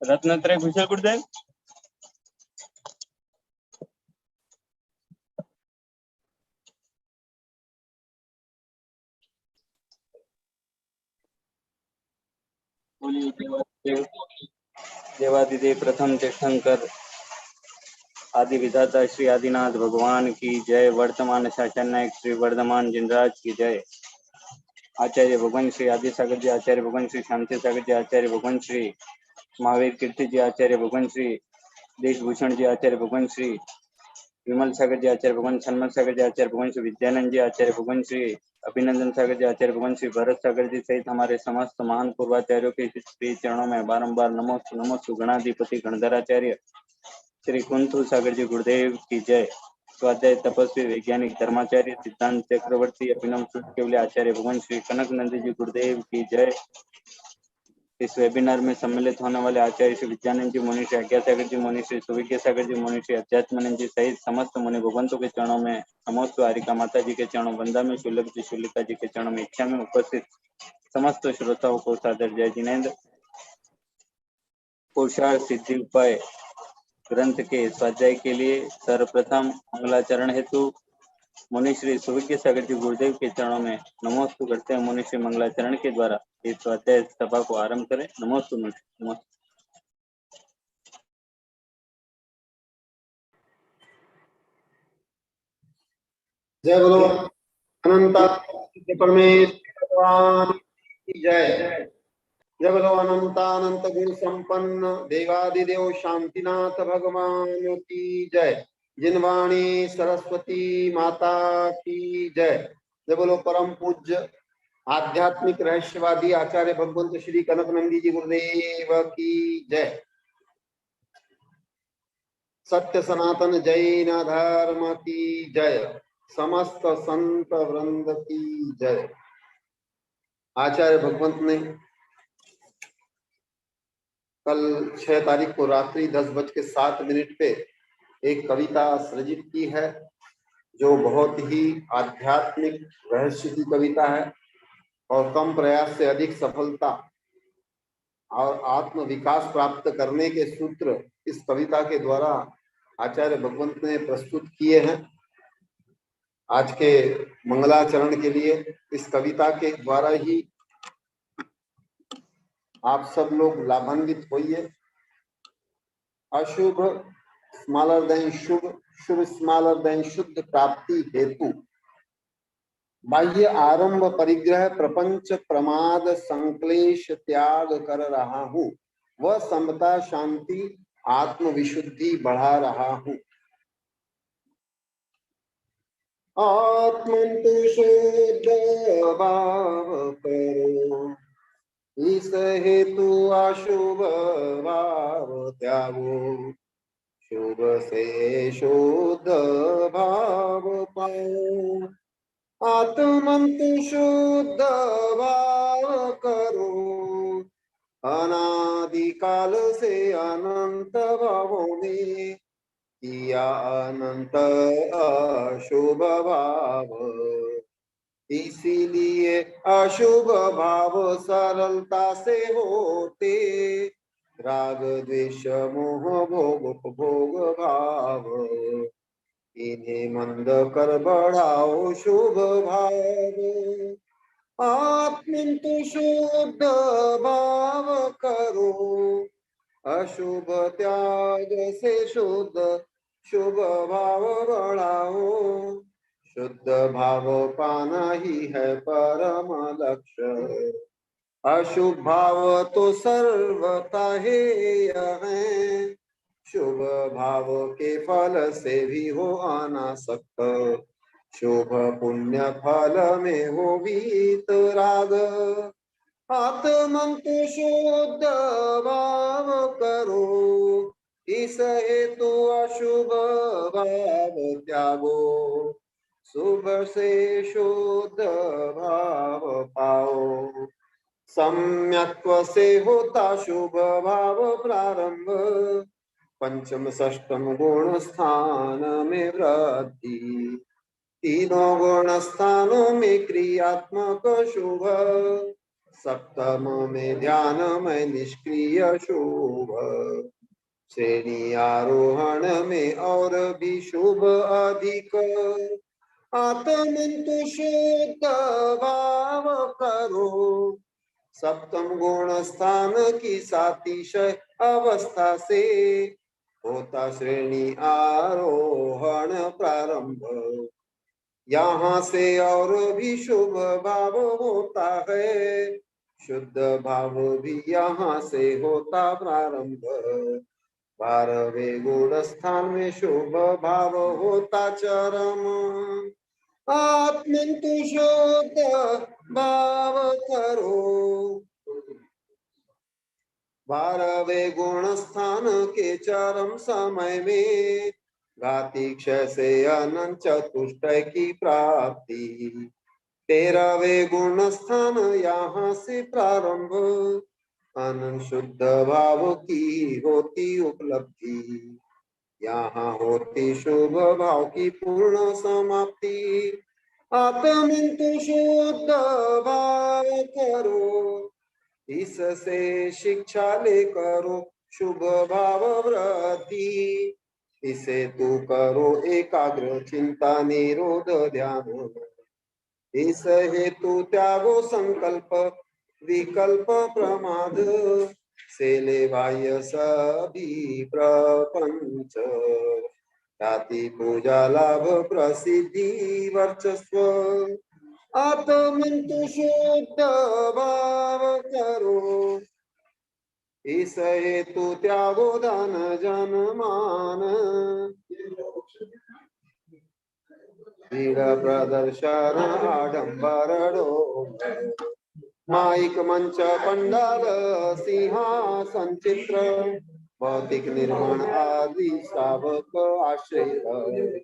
रत्नत्रय कुशल गुरुदेव। देवादिदेव प्रथम तीर्थंकर आदि विधाता श्री आदिनाथ भगवान की जय। वर्तमान शासन नायक श्री वर्धमान जिनराज की जय। आचार्य भगवान श्री आदि सागर जी, आचार्य भगवान श्री शांति सागर जी, आचार्य भगवान श्री महावीर कीर्ति जी, आचार्य भगवान श्री देशभूषण जी, आचार्य भगवान श्री विमल सागर जी, आचार्य भगवान सन्मल सागर जी, आचार्य भगवान श्री विद्यानंद जी, आचार्य भगवान श्री अभिनंदन सागर जी, आचार्य भगवान श्री भरत सागर जी सहित हमारे समस्त महान पूर्वाचार्यों के श्री चरणों में बारंबार नमोस्तु नमोस्तु। गणाधिपति गणधराचार्य श्री कुंथु सागर जी गुरुदेव की जय। स्वाध्याय तपस्वी वैज्ञानिक धर्माचार्य सिद्धांत चक्रवर्ती अभिनव केवल आचार्य भगवान श्री कनक नंदी जी गुरुदेव की जय। इस वेबिनार में सम्मिलित होने वाले आचार्य श्री विद्यानंद जी, मुनि श्री आज्ञा सागर जी, मुनि श्री सुविज्ञ सागर जी, मुनि श्री अध्यात्मानंद जी सहित समस्त मुनि भगवंतों के चरणों में नमोस्तु। हारिका माता जी के चरणों वंदा में, शुल्लक जी शुल्लिका जी के चरणों में, इच्छा में उपस्थित समस्त श्रोताओं को सादर जय जिनेन्द्र। पुरुषार्थ सिद्धि उपाय ग्रंथ के स्वाध्याय के लिए सर्वप्रथम मंगलाचरण हेतु मुनि श्री सुविज्ञ सागर जी गुरुदेव के चरणों में नमोस्तु करते हैं। मुनि श्री मंगलाचरण के द्वारा इस स्वाध्याय सभा को आरंभ करें। नमोस्तु नमोस्तु। जय बोलो अनंत परमेश्वर भगवान की जय। जय बोलो अनंत गुण संपन्न देवादिदेव शांतिनाथ भगवान की जय। जिनवाणी सरस्वती माता की जय। जय बोलो परम पूज्य आध्यात्मिक रहस्यवादी आचार्य भगवंत श्री कनक नंदी जी गुरुदेव की जय। सत्य सनातन जैन धर्म की जय। समस्त संत वृंद की जय। आचार्य भगवंत ने कल 6 तारीख को रात्रि 10:07 पे एक कविता सृजित की है जो बहुत ही आध्यात्मिक रहस्य की कविता है और कम प्रयास से अधिक सफलता और आत्म विकास प्राप्त करने के सूत्र इस कविता के द्वारा आचार्य भगवंत ने प्रस्तुत किए हैं। आज के मंगलाचरण के लिए इस कविता के द्वारा ही आप सब लोग लाभान्वित होइए। अशुभ स्मॉलर देन शुभ, शुभ स्मॉलर देन शुद्ध प्राप्ति हेतु बाह्य आरंभ परिग्रह प्रपंच प्रमाद संक्लेश त्याग कर रहा हूँ। वह समता शांति आत्म विशुद्धि बढ़ा रहा हूँ। आत्मंतु शुद्ध भाव करो, इस हेतु अशुभ भाव त्यागो। शुभ से शुद्ध भाव पाओ, आत्मंतु शुद्ध भाव करो। अनादिकाल से अनंत भावों में किया अनंत अशुभ भाव, इसीलिए अशुभ भाव सरलता से होते। राग द्वेष मोह भोग उपभोग भाव, इन्हें मंद कर बढ़ाओ शुभ भाव। आत्मंतु शुद्ध भाव करो, अशुभ त्याग से शुद्ध शुभ भाव बढ़ाओ। शुद्ध भाव पाना ही है परम लक्ष्य, अशुभ भाव तो सर्वथा हेय है। शुभ भाव के फल से भी हो अनासक्त, शुभ पुण्य फल में हो वीतराग। आत्मंतु शुद्ध भाव करो, इस हेतु अशुभ भाव त्यागो। शुभ से शुद्ध भाव पाओ, सम्यक्त्व से होता शुभ भाव प्रारंभ। पंचम षष्ठम गुण स्थान में वृद्धि, तीनों गुण स्थानों में क्रियात्मक शुभ। सप्तम में ध्यान में निष्क्रिय शुभ, श्रेणी आरोहण में और भी शुभ अधिक। आत्मंतु शुद्ध भाव करो, सप्तम गुण स्थान की सातिशय अवस्था से होता श्रेणी आरोहण प्रारंभ। यहाँ से और भी शुभ भाव होता है, शुद्ध भाव भी यहाँ से होता प्रारंभ। 12वें गुण स्थान में शुभ भाव होता चरम। आत्मंतु शुद्ध भाव करो, 12वें गुण स्थान के चरम समय में घाती क्षय से अनंत चतुष्टय की प्राप्ति। 13वें गुण स्थान यहाँ से प्रारंभ, अनंत शुद्ध भाव की होती उपलब्धि। यहाँ होती शुभ भाव की पूर्ण समाप्ति। आत्मंतु शुद्ध भाव करो, इससे शिक्षा ले करो शुभ भाव वृद्धि। इसे तू करो एकाग्र चिंता निरोध ध्यान। इस हेतु त्यागो संकल्प विकल्प प्रमाद, से ले बाह्य सभी प्रपंच। जाति पूजा लाभ प्रसिद्धि वर्चस्व, आत्मंतु शुद्ध भाव करो, इस हेतु त्यागो धन जन मान। क्रीड प्रदर्शन आडंबर डोंगर, माइक मंच पंडाल सिंहासन चित्र, भौतिक निर्माण आदि श्रावक आश्रय।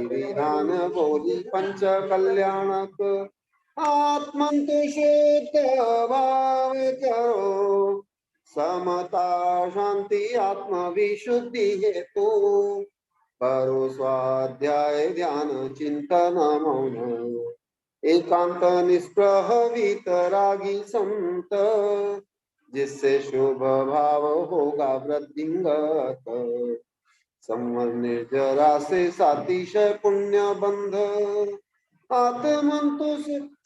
विधान बोली पंच कल्याणक, आत्मंतु शुद्ध भाव करो, समता शांति आत्म विशुद्धि हेतु। करो स्वाध्याय ध्यान चिंतन मौन, एकांत निष्प्रह वीतरागी संत, जिससे शुभ भाव होगा वृद्धिंगत। संवर निर्जरा से सातिशय पुण्य बंध, आत्मंतु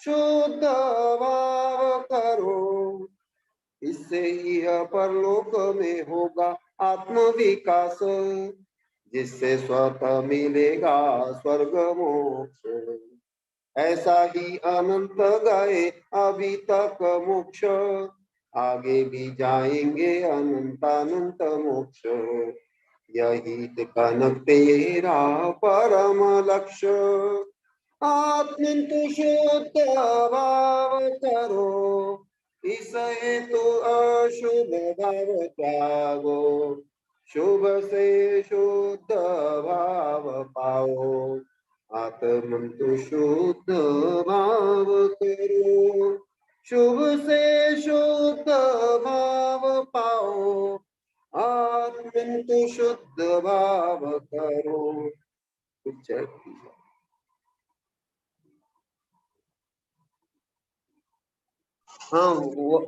शुद्ध भाव करो, इससे यह परलोक में होगा आत्म विकास, जिससे स्वतः मिलेगा स्वर्ग मोक्ष। ऐसा ही अनंत गए अभी तक मोक्ष, आगे भी जाएंगे अनंत अनंत मोक्ष। यही कनक तेरा परम लक्ष्य। आत्मंतु शुद्ध भाव करो, इस हेतु अशुभ भाव त्यागो, शुभ से शुद्ध भाव पाओ। आत्मंतु शुद्ध भाव करो, शुभ से शुद्ध भाव पाओ। आत्मंतु शुद्ध भाव करो। हाँ वो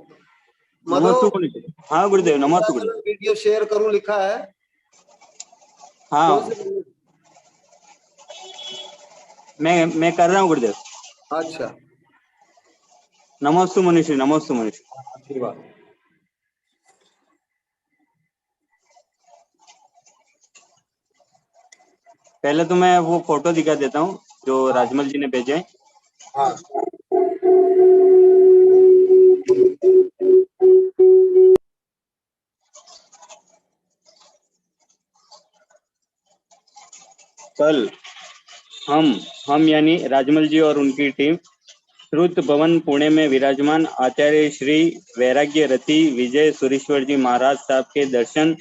नमस्ते। हाँ गुरुदेव, नमस्ते गुरुदेव। वीडियो शेयर करूं लिखा है। हाँ मैं कर रहा हूँ गुरुदेव। अच्छा, नमस्ते मनीषी, नमस्ते मनीषी। अच्छी बात। पहले तो मैं वो फोटो दिखा देता हूँ जो राजमल जी ने भेजे हैं। हाँ कल हम यानी राजमल जी और उनकी टीम श्रुत भवन पुणे में विराजमान आचार्य श्री वैराग्य रति विजय सुरेश्वर जी महाराज साहब के दर्शन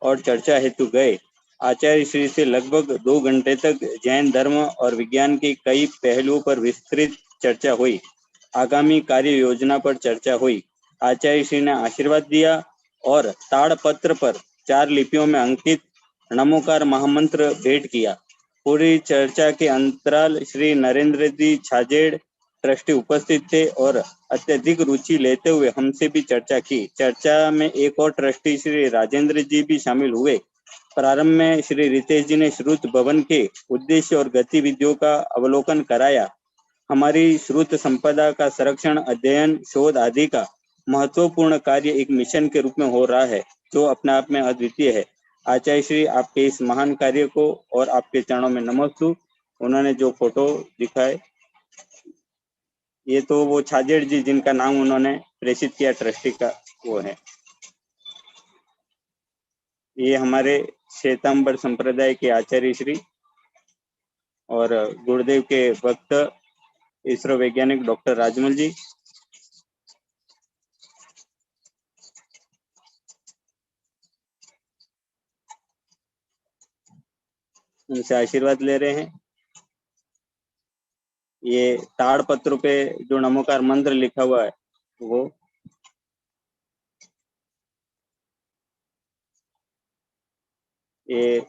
और चर्चा हेतु गए। आचार्य श्री से लगभग 2 घंटे तक जैन धर्म और विज्ञान की कई पहलुओं पर विस्तृत चर्चा हुई। आगामी कार्य योजना पर चर्चा हुई। आचार्य श्री ने आशीर्वाद दिया और ताड़पत्र पर 4 लिपियों में अंकित नमोकार महामंत्र भेंट किया। पूरी चर्चा के अंतराल श्री नरेंद्र जी छाजेड़ ट्रस्टी उपस्थित थे और अत्यधिक रुचि लेते हुए हमसे भी चर्चा की। चर्चा में एक और ट्रस्टी श्री राजेंद्र जी भी शामिल हुए। प्रारंभ में श्री रितेश जी ने श्रुत भवन के उद्देश्य और गतिविधियों का अवलोकन कराया। हमारी श्रुत संपदा का संरक्षण, अध्ययन, शोध आदि का महत्वपूर्ण कार्य एक मिशन के रूप में हो रहा है, जो अपने आप में अद्वितीय है। आचार्य श्री, आपके इस महान कार्य को और आपके चरणों में नमस्ते। उन्होंने जो फोटो दिखाए, ये तो वो छाजेड़ जी जिनका नाम उन्होंने प्रेषित किया ट्रस्टी का, वो है। ये हमारे श्वेतांबर संप्रदाय के आचार्य श्री और गुरुदेव के भक्त इसरो वैज्ञानिक डॉक्टर राजमल जी। उनसे आशीर्वाद ले रहे हैं। ये ताड़ पत्र पे जो नमोकार मंत्र लिखा हुआ है वो, ये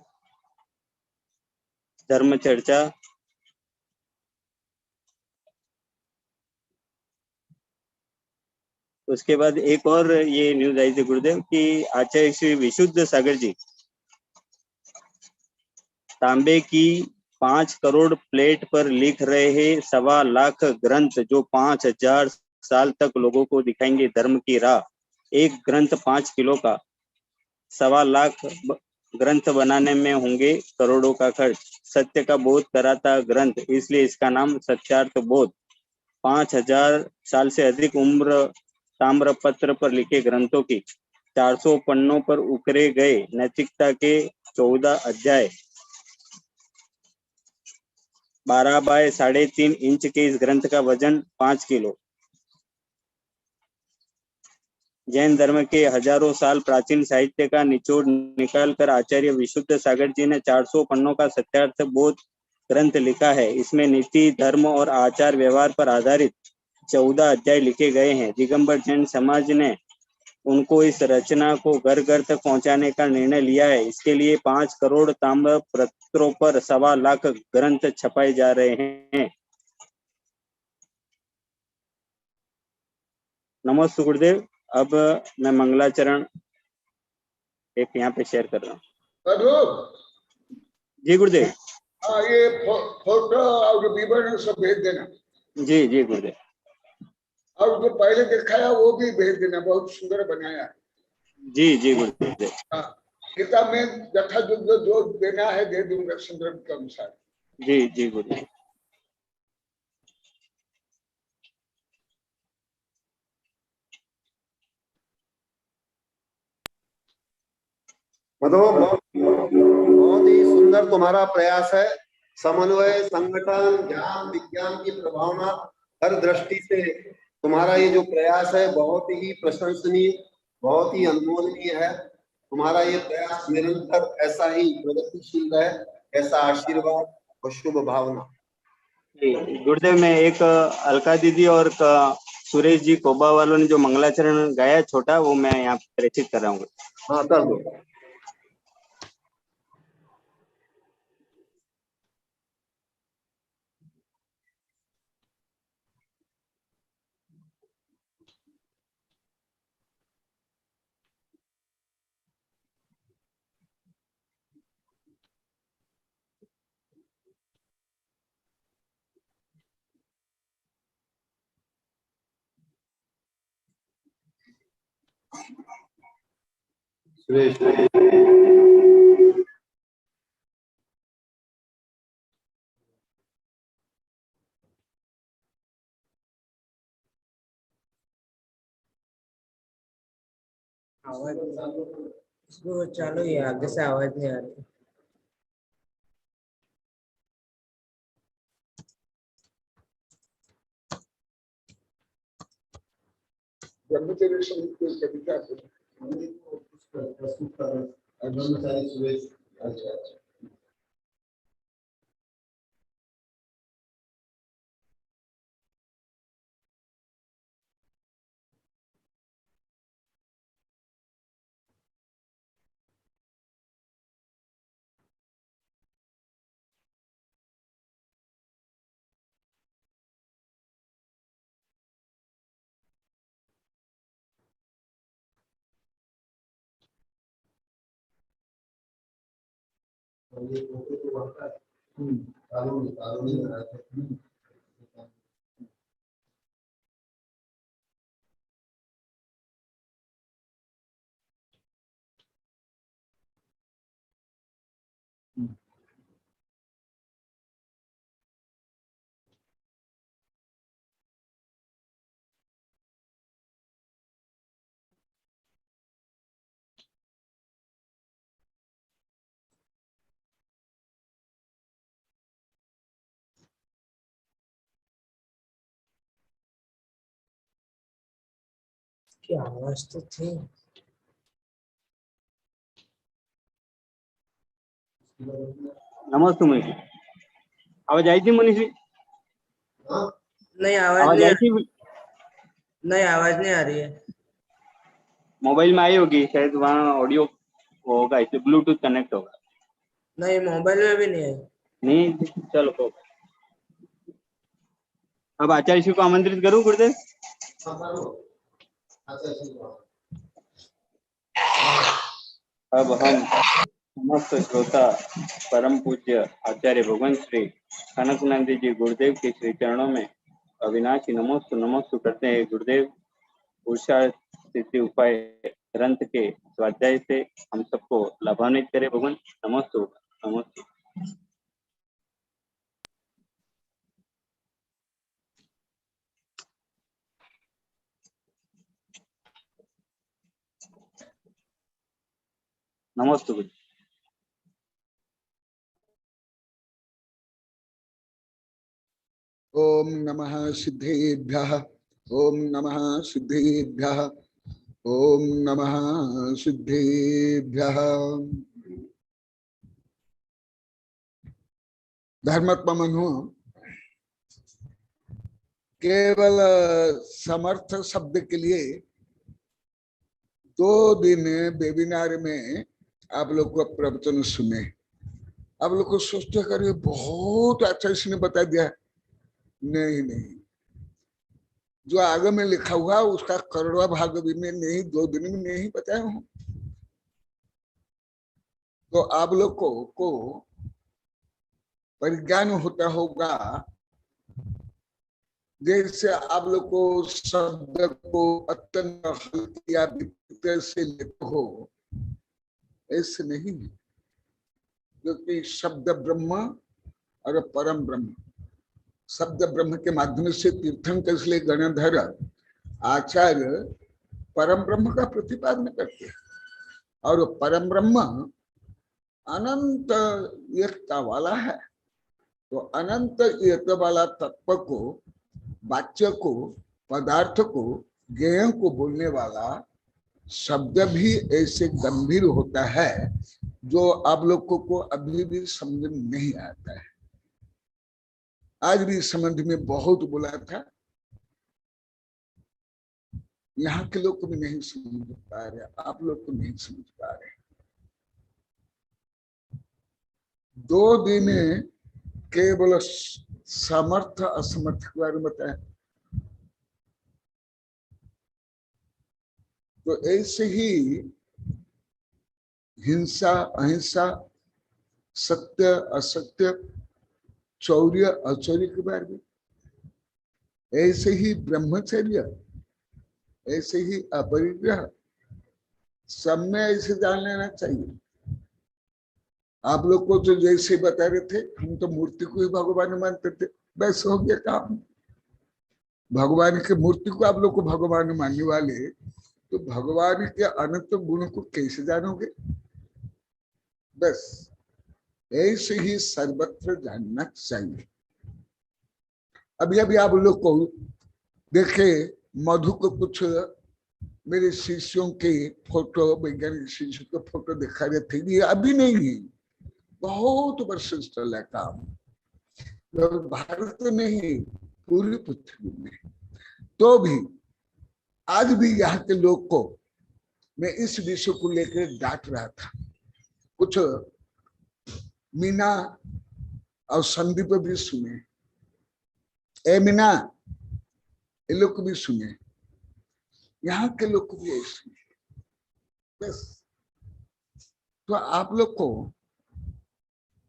धर्म चर्चा, उसके बाद एक और ये न्यूज आई थी गुरुदेव की आचार्य श्री विशुद्ध सागर जी तांबे की 5 करोड़ प्लेट पर लिख रहे हैं 1.25 लाख ग्रंथ, जो 5000 साल तक लोगों को दिखाएंगे धर्म की राह। एक ग्रंथ 5 किलो का, 1.25 लाख ग्रंथ बनाने में होंगे करोड़ों का खर्च। सत्य का बोध कराता ग्रंथ, इसलिए इसका नाम सत्यार्थ बोध। 5000 साल से अधिक उम्र ताम्र पत्र पर लिखे ग्रंथों की 400 पन्नों पर उकरे गए नैतिकता के 14 अध्याय, 12 बाय 3.5 इंच के इस ग्रंथ का वजन 5 किलो। जैन धर्म के हजारों साल प्राचीन साहित्य का निचोड़ निकालकर आचार्य विशुद्ध सागर जी ने 400 पन्नों का सत्यार्थ बोध ग्रंथ लिखा है। इसमें नीति, धर्म और आचार व्यवहार पर आधारित 14 अध्याय लिखे गए हैं। दिगंबर जैन समाज ने उनको इस रचना को घर घर तक पहुंचाने का निर्णय लिया है। इसके लिए 5 करोड़ ताम्र पत्रों पर 1.25 लाख ग्रंथ छपाए जा रहे हैं। नमस्ते गुरुदेव। अब मैं मंगलाचरण एक यहाँ पे शेयर कर रहा हूँ। जी गुरुदेव। हाँ, ये फोटो और विवरण सब भेज देना। जी जी गुरुदेव। और जो पहले दिखाया वो भी भेज देना, बहुत सुंदर बनाया। जी जी गुरुदेव। हाँ, किताब में यथा जो देना है दे दूंगा संदर्भ के अनुसार। जी जी गुरुदेव। बहुत ही सुंदर तुम्हारा प्रयास है। समन्वय, संगठन, ज्ञान, विज्ञान की प्रभावना, हर दृष्टि से तुम्हारा ये जो प्रयास है बहुत ही प्रशंसनीय, बहुत ही अनुमोदनीय है। तुम्हारा ये प्रयास निरंतर ऐसा ही प्रगतिशील रहे, ऐसा आशीर्वाद और शुभ भावना। गुरुदेव, में एक अलका दीदी और सुरेश जी कोबा वालों ने जो मंगलाचरण गाया छोटा, वो मैं यहाँ प्रेषित कर रहा हूँ। हाँ, कर दो। सुरेश आवाज इसको चालू ही है, आगे से आवाज नहीं आ रही। ब्रह्मचर्य संहिता की कविता प्रस्तुत कर सुरेश। अच्छा अच्छा। की आवाज तो थी। नमस्ते मनीष, आवाज आई थी मनीष? नहीं आवाज आवाज नहीं आई थी? नहीं आवाज नहीं आ रही है। मोबाइल में आई होगी शायद, वहाँ ऑडियो होगा, इसे ब्लूटूथ कनेक्ट होगा। नहीं मोबाइल में भी नहीं आई। नहीं, चलो तो अब आचार्य श्री को आमंत्रित करूं गुरुदेव? अब हम समस्त श्रोता परम पूज्य आचार्य भगवान श्री कनकनंदी जी गुरुदेव के श्री चरणों में अविनाशी नमोस्तु नमोस्तु करते हैं। गुरुदेव पुरुषार्थ सिद्धि उपाय ग्रंथ के स्वाध्याय से हम सबको लाभान्वित करे भगवान। नमोस्तु नमोस्तु। नमोस्तु गुरु। ओम नमः सिद्धेभ्यः। ओम नमः सिद्धेभ्यः। ओम नमः सिद्धेभ्यः। धर्मात्मा मनु केवल समर्थ शब्द के लिए 2 दिन वेबिनार में आप लोग को प्रवचन सुने। आप लोग को सोचते करिए बहुत अच्छा इसने बता दिया। नहीं नहीं, जो आगे में लिखा हुआ उसका करोड़वा भाग भी में नहीं 2 दिन में नहीं बताया हूं। तो आप लोग को परिज्ञान होता होगा, जैसे आप लोग को शब्द को अत्यंत हल्किया से लेते हो, ऐसे नहीं है। क्योंकि शब्द ब्रह्म और परम ब्रह्म, शब्द ब्रह्म के माध्यम से तीर्थंकर इसलिए गणधर आचार्य परम ब्रह्म का प्रतिपादन करते हैं। और परम ब्रह्म अनंत एकता वाला है। तो अनंत एकता वाला तत्व को, वाच्य को, पदार्थ को, ज्ञेय को बोलने वाला शब्द भी ऐसे गंभीर होता है जो आप लोगों को अभी भी समझ में नहीं आता है। आज भी इस संबंध में बहुत बोला था, यहाँ के लोग को भी नहीं समझ पा रहे, आप लोग को नहीं समझ पा रहे। 2 दिन केवल समर्थ असमर्थ के बारे में बताया। तो ऐसे ही हिंसा अहिंसा, सत्य असत्य, चौर्य अचौर्य के बारे में, ऐसे ही ब्रह्मचर्य, ऐसे ही अपरिग्रह, सब में ऐसे जान लेना चाहिए। आप लोग को जो जैसे बता रहे थे, हम तो मूर्ति को ही भगवान मानते थे, बस हो गया काम। भगवान की मूर्ति को आप लोग को भगवान मानने वाले, तो भगवान के अनंत गुण को कैसे जानोगे? बस ऐसे ही सर्वत्र जानना चाहिए। अभी अभी आप लोग को देखे, मधु को कुछ मेरे शिष्यों के फोटो, वैज्ञानिक शिष्यों के फोटो दिखा रहे थे। ये अभी नहीं है, बहुत वर्ष से चला काम, भारत में नहीं पूरी पृथ्वी में। तो भी आज भी यहाँ के लोग को मैं इस विषय को लेकर डांट रहा था। कुछ मीना और संदीप भी सुने, ए मीना, ये लोग भी सुने, यहाँ के लोग को भी सुने। बस तो आप लोग को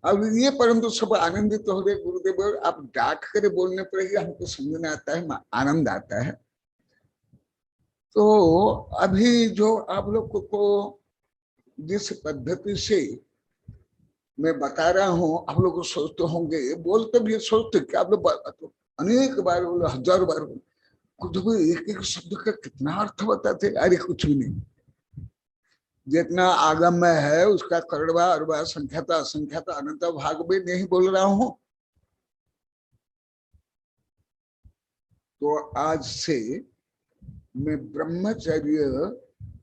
अब ये परंतु सब आनंदित तो हो गए गुरुदेव, आप डांट कर बोलने पर ही हमको समझ में आता है, आनंद आता है। तो अभी जो आप लोग को जिस पद्धति से मैं बता रहा हूँ, आप लोग सोचते होंगे, बोलते भी सोचते कि आप लोग तो अनेक बार बोलो, हजार बार बोलो, कुछ भी एक एक शब्द का कितना अर्थ बताते। अरे कुछ भी नहीं, जितना आगम में है उसका करोड़वा अरबा संख्याता असंख्याता अनंत भाग में नहीं बोल रहा हूं। तो आज से मैं ब्रह्मचर्य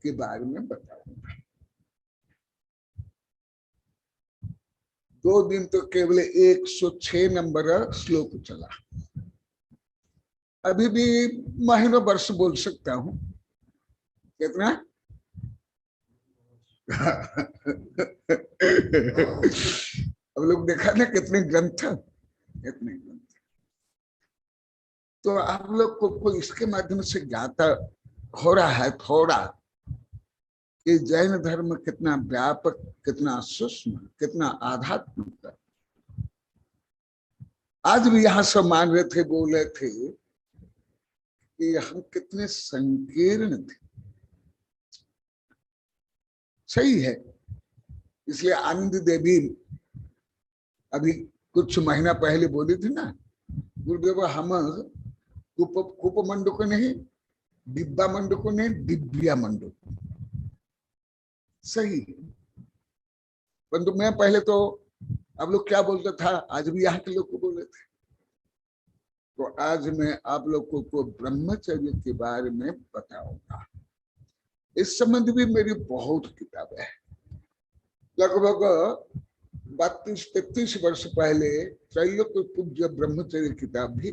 के बारे में बताऊंगा। 2 दिन तो केवल 106 नंबर श्लोक चला, अभी भी महीनों वर्ष बोल सकता हूं। कितना अब लोग देखा ना कितने ग्रंथ, कितने ग्रंथ। तो आप लोग को इसके माध्यम से ज्ञाता हो रहा है थोड़ा कि जैन धर्म कितना व्यापक, कितना सूक्ष्म, कितना आध्यात्मिक। आज भी यहां सब मान रहे थे, बोल रहे थे कि हम कितने संकीर्ण थे। सही है, इसलिए आनंद देवी अभी कुछ महीना पहले बोली थी ना, गुरुदेव हम कुप मंडुक नहीं, डिब्बा मंडुक नहीं, दिव्या मंडुक। सही है, परंतु मैं पहले तो आप लोग क्या बोलता था, आज भी यहाँ के लोग को बोले थे। तो आज मैं आप लोगों को ब्रह्मचर्य के बारे में बताऊंगा। इस संबंध भी मेरी बहुत किताबें है, लगभग 32-33 वर्ष पहले त्रैलोक्य पूज्य ब्रह्मचर्य किताब भी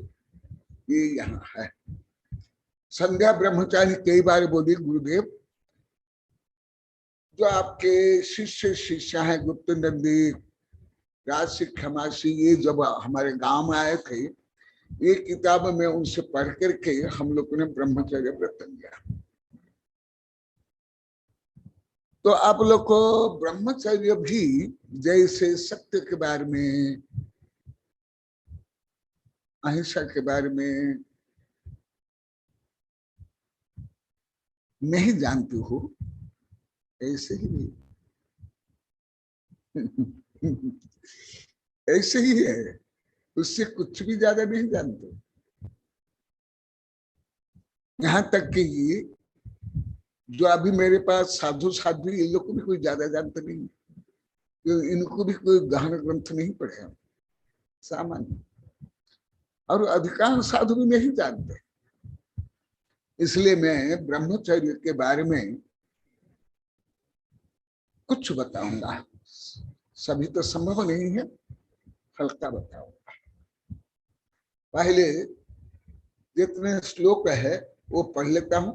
ये यहाँ है। संध्या ब्रह्मचारी कई बार बोली, गुरुदेव जो आपके शिष्य शिष्या है गुप्त नंदी, राजसी खमासी, ये जब हमारे गांव में आए थे, ये किताब में उनसे पढ़ करके हम लोगों ने ब्रह्मचर्य व्रत लिया। तो आप लोग को ब्रह्मचर्य भी जैसे सत्य के बारे में, अहिंसा के बारे में नहीं जानते हो, ऐसे ही ऐसे ही है, उससे कुछ भी ज्यादा नहीं जानते। यहां तक कि जो अभी मेरे पास साधु साध्वी, इन लोग को भी कोई ज्यादा जानते नहीं, इनको भी कोई गहन ग्रंथ नहीं पढ़े, सामान्य, और अधिकांश साधु भी नहीं जानते। इसलिए मैं ब्रह्मचर्य के बारे में कुछ बताऊंगा, सभी तो संभव नहीं है, हल्का बताऊंगा। पहले जितने श्लोक है वो पढ़ लेता हूं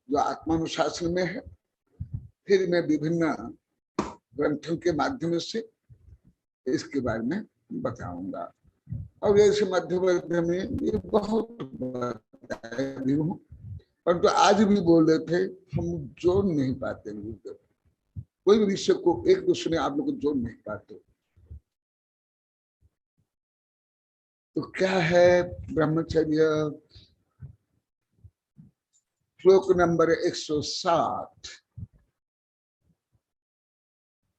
जो आत्मानुशासन में है, फिर मैं विभिन्न ग्रंथों के माध्यम से इसके बारे में बताऊंगा। और ऐसे मध्य में ये बहुत बताया भी हूँ, परंतु तो आज भी बोल रहे थे हम जोड़ नहीं पाते, कोई भी विषय को एक दूसरे आप लोग जोड़ नहीं पाते। तो क्या है ब्रह्मचर्य? श्लोक नंबर 160,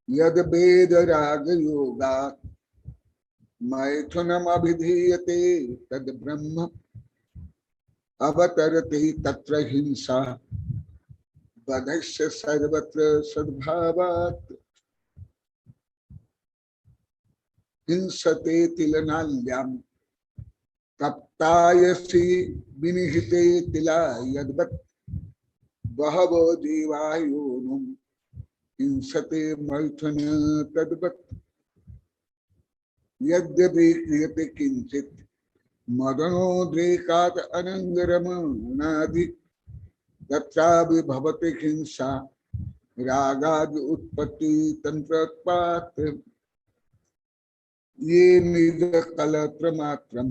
यद वेद राग योगा मैथुनम अभिधीयते तद ब्रह्म अवतरति तत्र हिंसा बधस्य सर्वत्र सद्भावात् हिंसते तिलनाल्याम तप्तायसी विनिहिते तिला यद्वत् बहवो जीवायोनुम हिंसते मैथुन तद्वत् यद्यपि क्रियते किंचित मदनोद्रेकात् अनंगरमणादि तत्रापि भवति हिंसा रागादि उत्पत्ति तंत्रत्वात् ये निज कलत्र मात्रम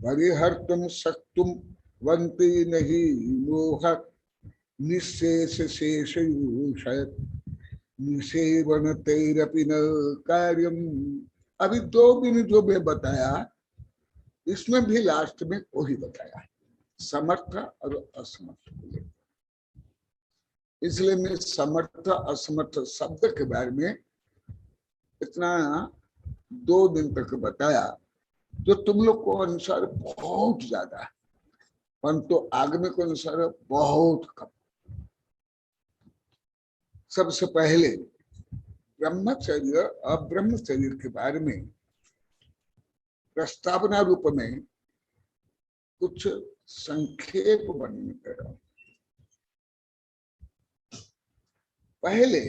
परिहर्तुम शक्तुम वन्ति नहीं मोह निशेष शेष यूषयत् निषेवण तैरपि न कार्यम। अभी 2 दिन जो मैं बताया इसमें भी लास्ट में वही बताया, समर्थ और असमर्थ। इसलिए मैं समर्थ असमर्थ शब्द के बारे में इतना 2 दिन तक बताया, जो तुम लोग को अनुसार बहुत ज्यादा है, परंतु आगम के अनुसार बहुत कम। सबसे पहले ब्रह्मचर्य और ब्रह्मचर्य के बारे में प्रस्तावना रूप में कुछ संक्षेप वर्णन कर रहा हूं। पहले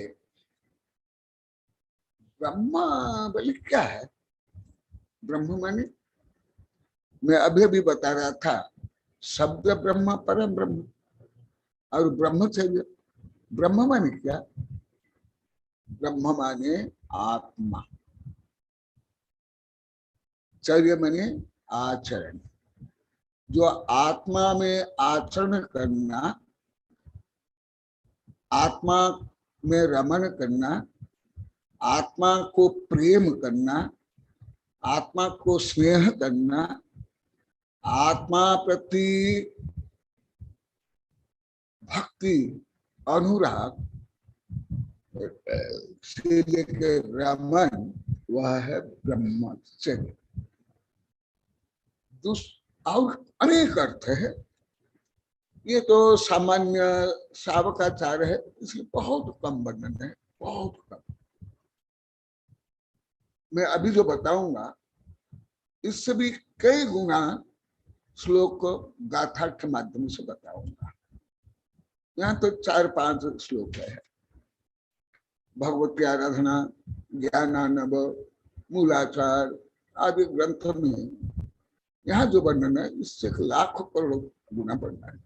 ब्रह्मा बलि क्या है? ब्रह्म माने मैं अभी अभी बता रहा था, शब्द ब्रह्म परम ब्रह्म, और ब्रह्मचर्य। ब्रह्म माने क्या? ब्रह्म माने आत्मा, चर्य माने आचरण। जो आत्मा में आचरण करना, आत्मा में रमन करना, आत्मा को प्रेम करना, आत्मा को स्नेह करना, आत्मा प्रति भक्ति अनुराग से लेकर रमन, वह है ब्रह्मचर्य। और अनेक अर्थ है, ये तो सामान्य सावकाचार है, इसलिए बहुत कम वर्णन है, बहुत कम। मैं अभी जो बताऊंगा इससे भी कई गुना श्लोक गाथा के माध्यम से बताऊंगा। यहाँ तो 4-5 श्लोक है। भगवती आराधना, ज्ञानानव, मूलाचार आदि ग्रंथ में यहाँ जो वर्णन है इससे लाखों करोड़ों गुना बढ़ना है।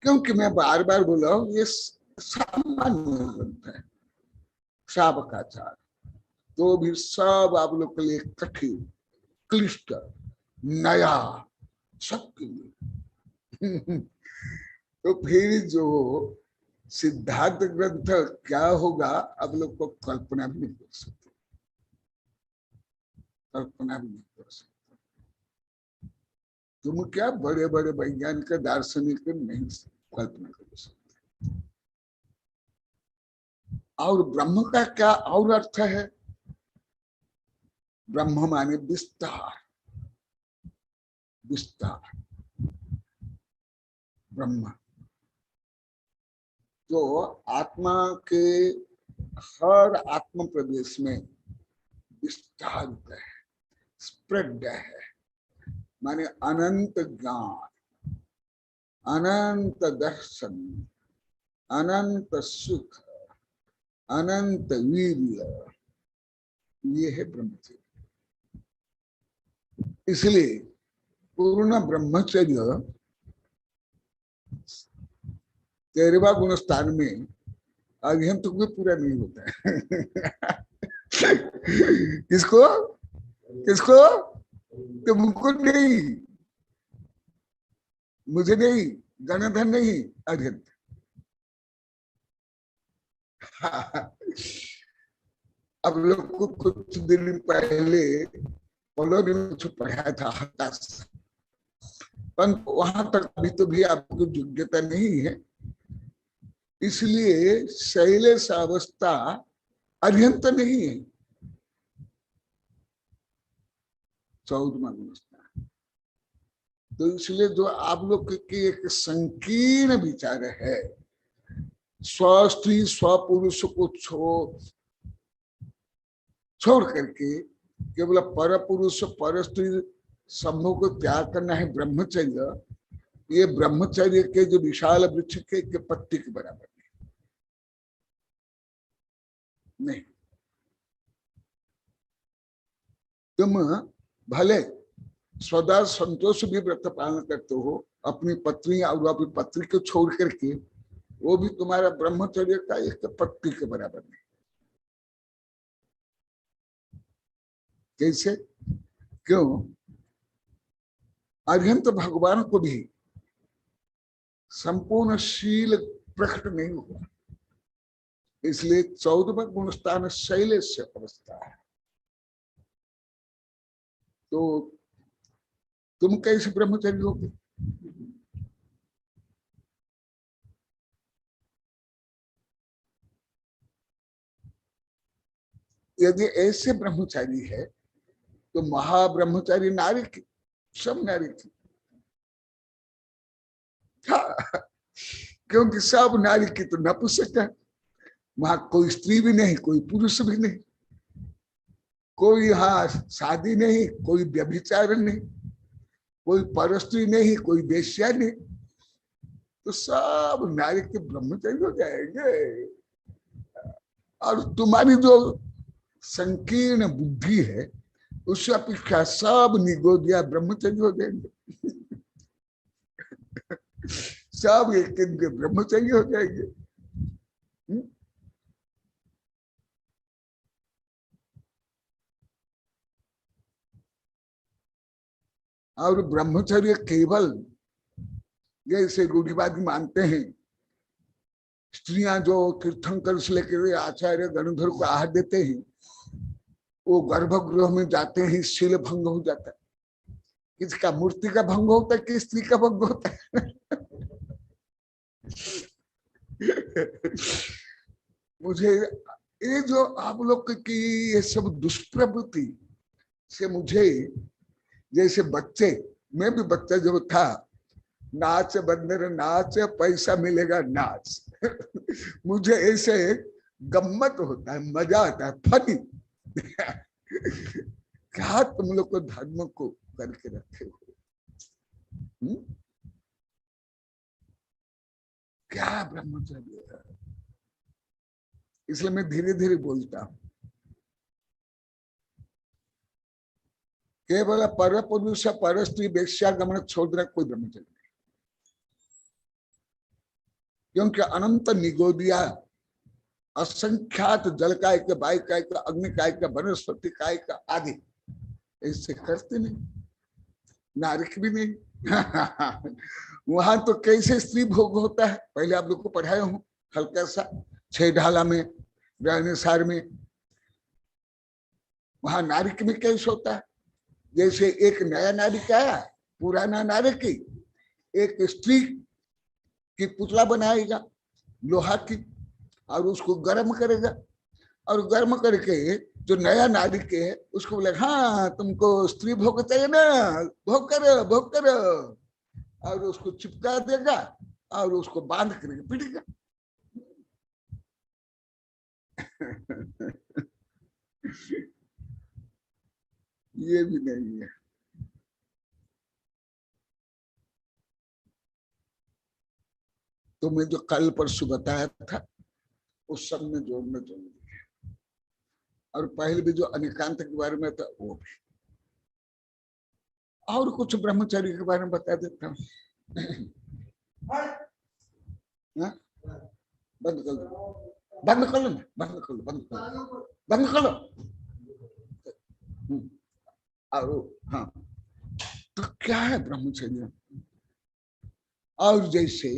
क्योंकि मैं बार बार बोला हूं, ये सामान्य ग्रंथ है, सावकाचार, तो भी सब आप लोग के लिए कठिन, क्लिष्ट, नया, सबके लिए। तो फिर जो सिद्धांत ग्रंथ क्या होगा, अब लोग को कल्पना भी नहीं कर सकते, कल्पना भी नहीं कर सकते। तुम क्या बड़े बड़े वैज्ञानिक दार्शनिक नहीं कल्पना कर सकते। और ब्रह्म का क्या और अर्थ है? ब्रह्म माने विस्तार, विस्तार ब्रह्म। तो आत्मा के हर आत्म प्रदेश में विस्तार है, स्प्रेड है, माने अनंत ज्ञान, अनंत दर्शन, अनंत सुख, अनंत वीर्य, ये है ब्रह्मचर्य। इसलिए पूर्ण ब्रह्मचर्य 13वां गुण स्थान में अभियंत भी पूरा नहीं होता है। किसको किसको? तुमको नहीं, मुझे नहीं, गणधर नहीं, अभियंत। अब लोग को कुछ दिन पहले पढ़ाया था हताश, पर वहां तक अभी तो भी आपको योग्यता नहीं है, इसलिए शैलेश अवस्था अध्यंत नहीं है। 14वां गुण स्थान। तो इसलिए जो आप लोग के एक संकीर्ण विचार है, स्व स्त्री स्व पुरुष को छोड़ करके केवल पर पुरुष पर स्त्री संभोग को त्याग करना है ब्रह्मचर्य, ये ब्रह्मचर्य के जो विशाल वृक्ष के पत्ती के बराबर नहीं। तुम भले सदा संतोष भी व्रत पालन करते हो, अपनी पत्नी और अपनी पत्नी को छोड़ करके, वो भी तुम्हारा ब्रह्मचर्य का एक पत्ती के बराबर नहीं। कैसे? क्यों? अरिहंत भगवान को भी संपूर्ण शील प्रकट नहीं हुआ, इसलिए 14वां गुण स्थान शैलेश अवस्था है। तो तुम कैसे ब्रह्मचारी होगे? यदि ऐसे ब्रह्मचारी है तो महाब्रह्मचारी नारी की, सब नारी की। क्योंकि सब नारी की तो नपुंसक है, वहां कोई स्त्री भी नहीं, कोई पुरुष भी नहीं, कोई यहाँ शादी नहीं, कोई व्यभिचार नहीं, कोई परस्त्री नहीं, कोई वेश्या नहीं, तो सब नारी के ब्रह्मचारी हो जाएंगे। और तुम्हारी जो संकीर्ण बुद्धि है उससे अपेक्षा सब निगोदिया ब्रह्मचारी हो जाएंगे। सब एक के ब्रह्मचारी हो जाएंगे। और ब्रह्मचर्य केवल जैसे रूढ़िवादी मानते हैं, स्त्रियां जो तीर्थंकर से लेकर आचार्य गणधर को आहार देते हैं, वो गर्भगृह में जाते ही शील भंग हो जाता है। किसका? मूर्ति का भंग होता है कि स्त्री का भंग होता है? मुझे ये जो आप लोग की ये सब दुष्प्रवृत्ति से, मुझे जैसे बच्चे, मैं भी बच्चा जब था, नाच बंदर नाच, पैसा मिलेगा नाच। मुझे ऐसे गम्मत होता है, मजा आता है, फनी। क्या तुम लोग को धर्म को करके रखे हो? क्या ब्रह्मचर्य? इसलिए मैं धीरे धीरे बोलता हूं। केवल पर पुरुष पर स्त्री वेश्यागमन छोड़ देना कोई ब्रह्मचर्य नहीं, क्योंकि अनंत निगोदिया, असंख्यात जल काय का, वायु काय का, अग्नि काय का, वनस्पति काय का आदि ऐसे करते नहीं, नारिक भी नहीं। वहां तो कैसे स्त्री भोग होता है, पहले आप लोग को पढ़ाया हूं हल्का सा, 6 ढाला में, व्यानुसार में। वहां नारिक में कैसे होता है? जैसे एक नया नारिक आया, पुराना नारिक की एक स्त्री की पुतला बनाएगा लोहा की, और उसको गर्म करेगा, और गर्म करके जो नया नारिक है उसको बोले, हाँ तुमको स्त्री भोग चाहिए ना, भोग करो भोग करो, और उसको चिपका देगा और उसको बांध करके पीटेगा। ये भी नहीं है। तो मैं जो कल परसों बताया था उस सब में जोड़ना जरूरी है, और पहले भी जो अनिकांत के बारे में था वो भी, और कुछ ब्रह्मचारी के बारे में बता देता हूँ। बंद कर दो, बंद कर लो, बंद कर लो, बंद कर लो, बंद कर लो। और हाँ, तो क्या है ब्रह्मचर्य? और जैसे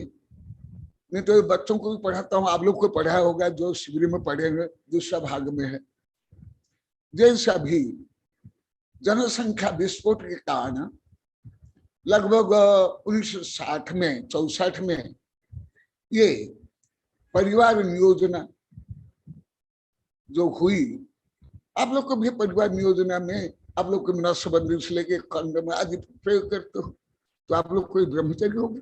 मैं तो बच्चों को भी पढ़ाता हूँ, आप लोग को पढ़ाया होगा जो शिविर में पढ़ेंगे, दूसरा भाग में है। जैसा भी जनसंख्या विस्फोट के कारण लगभग 1960 में 64 में ये परिवार नियोजना जो हुई, आप लोग को भी परिवार नियोजना में आप लोग को नसबंदी से लेके कंडम आदि प्रयोग करते हो, तो आप लोग कोई ब्रह्मचर्य होंगे?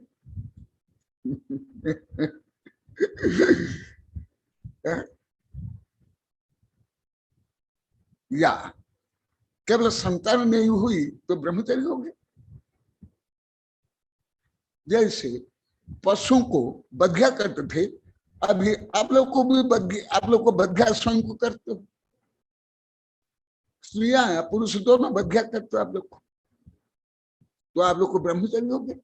या केवल संतान नहीं हुई तो ब्रह्मचर्य होंगे? जैसे पशु को बधिया करते थे, अभी आप लोग को भी आप लोग को बधिया स्वयं को करते हो, स्त्रियां पुरुष दोनों बधिया करते हो आप लोग को, तो आप लोग को ब्रह्मचर्य हो गए।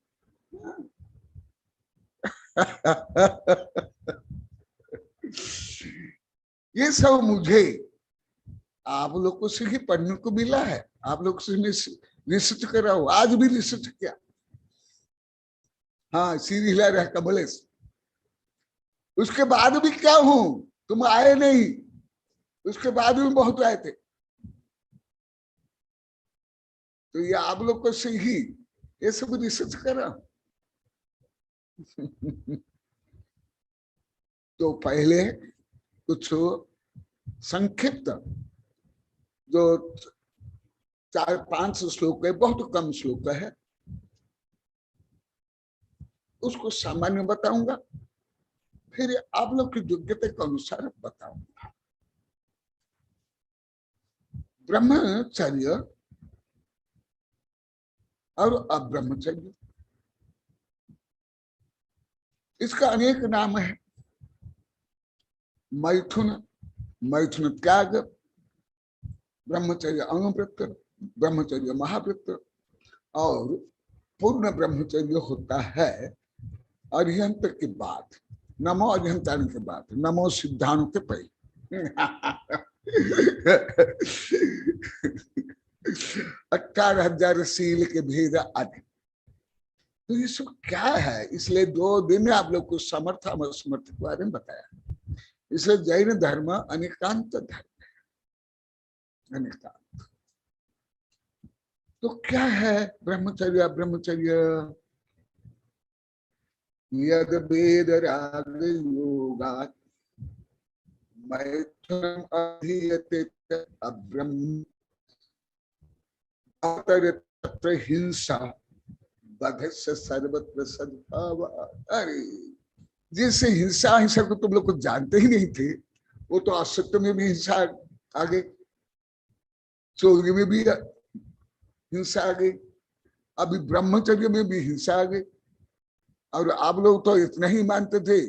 ये सब मुझे आप लोग को से ही पढ़ने को मिला है, आप लोग से रिसर्च कर रहा हूं, आज भी रिसर्च किया। हाँ, सीरी हिला रहा कमलेश, उसके बाद भी क्या हूं तुम आए नहीं, उसके बाद भी बहुत आए थे। तो ये आप लोग को से ही ये सब रिसर्च करा। तो पहले कुछ संक्षिप्त जो 4-5 श्लोक है, बहुत कम श्लोक है, उसको सामान्य बताऊंगा, फिर आप लोग की योग्यता के अनुसार बताऊंगा। ब्रह्मचर्य और अब्रह्मचर्य, इसका अनेक नाम है। मैथुन, मैथुन त्याग, ब्रह्मचर्य अनुव्रत, ब्रह्मचर्य महाव्रत, और पूर्ण ब्रह्मचर्य होता है अरिहंत के बाद, नमो अरिहंतान के बाद, नमो सिद्धांत के पहले। 18,000 शील के भेद आदि। तो ये सब क्या है, इसलिए 2 दिन में आप लोग को समर्थ असमर्थ के बारे में बताया। इसलिए जैन धर्म अनेकांत धर्म है, अनेकांत। तो क्या है ब्रह्मचर्य ब्रह्मचर्य? यद वेद राग योगात् मैथुनम् अधीयते अब्रह्म तत्र हिंसा बधस्य सर्वत्र सद्भाव। अरे जिससे हिंसा, हिंसा को तुम लोग को जानते ही नहीं थे, वो तो असत्य में भी हिंसा आ गई, चोरी में भी हिंसा आ गई, अभी ब्रह्मचर्य में भी हिंसा आ गई। और आप लोग तो इतना ही मानते थे,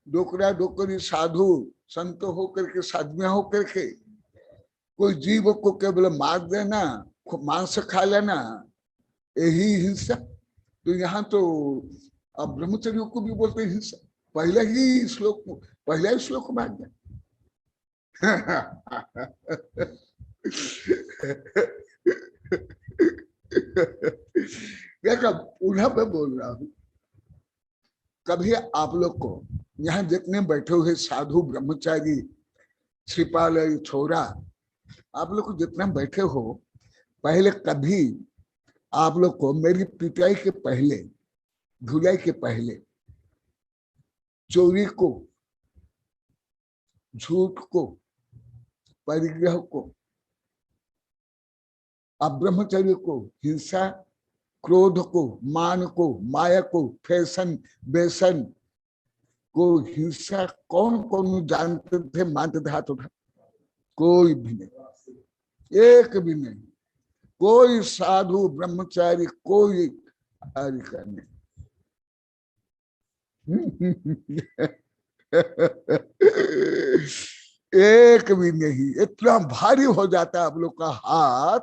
डोकरा डोकरी साधु संत होकर के, साधुआ होकर के कोई जीव को केवल मार देना, मांस खा लेना, यही हिंसा। तो यहाँ तो अब ब्रह्मचर्य को भी बोलते हैं हिंसा। पहले ही श्लोक मार गया। पुनः मैं बोल रहा हूं, कभी आप लोग को यहाँ जितने बैठे हुए साधु ब्रह्मचारी श्रीपाल छोरा, आप लोग को जितना बैठे हो, पहले कभी आप लोग को मेरी पिटाई के पहले, धुलाई के पहले, चोरी को, झूठ को, परिग्रह को, अब्रह्मचर्य को, हिंसा, क्रोध को, मान को, माया को, फैशन बेसन को हिंसा कौन कौन जानते थे, मानते थे? हाथ उठा। कोई भी नहीं, एक भी नहीं। कोई साधु ब्रह्मचारी कोई नहीं। एक भी नहीं। इतना भारी हो जाता है आप लोग का हाथ,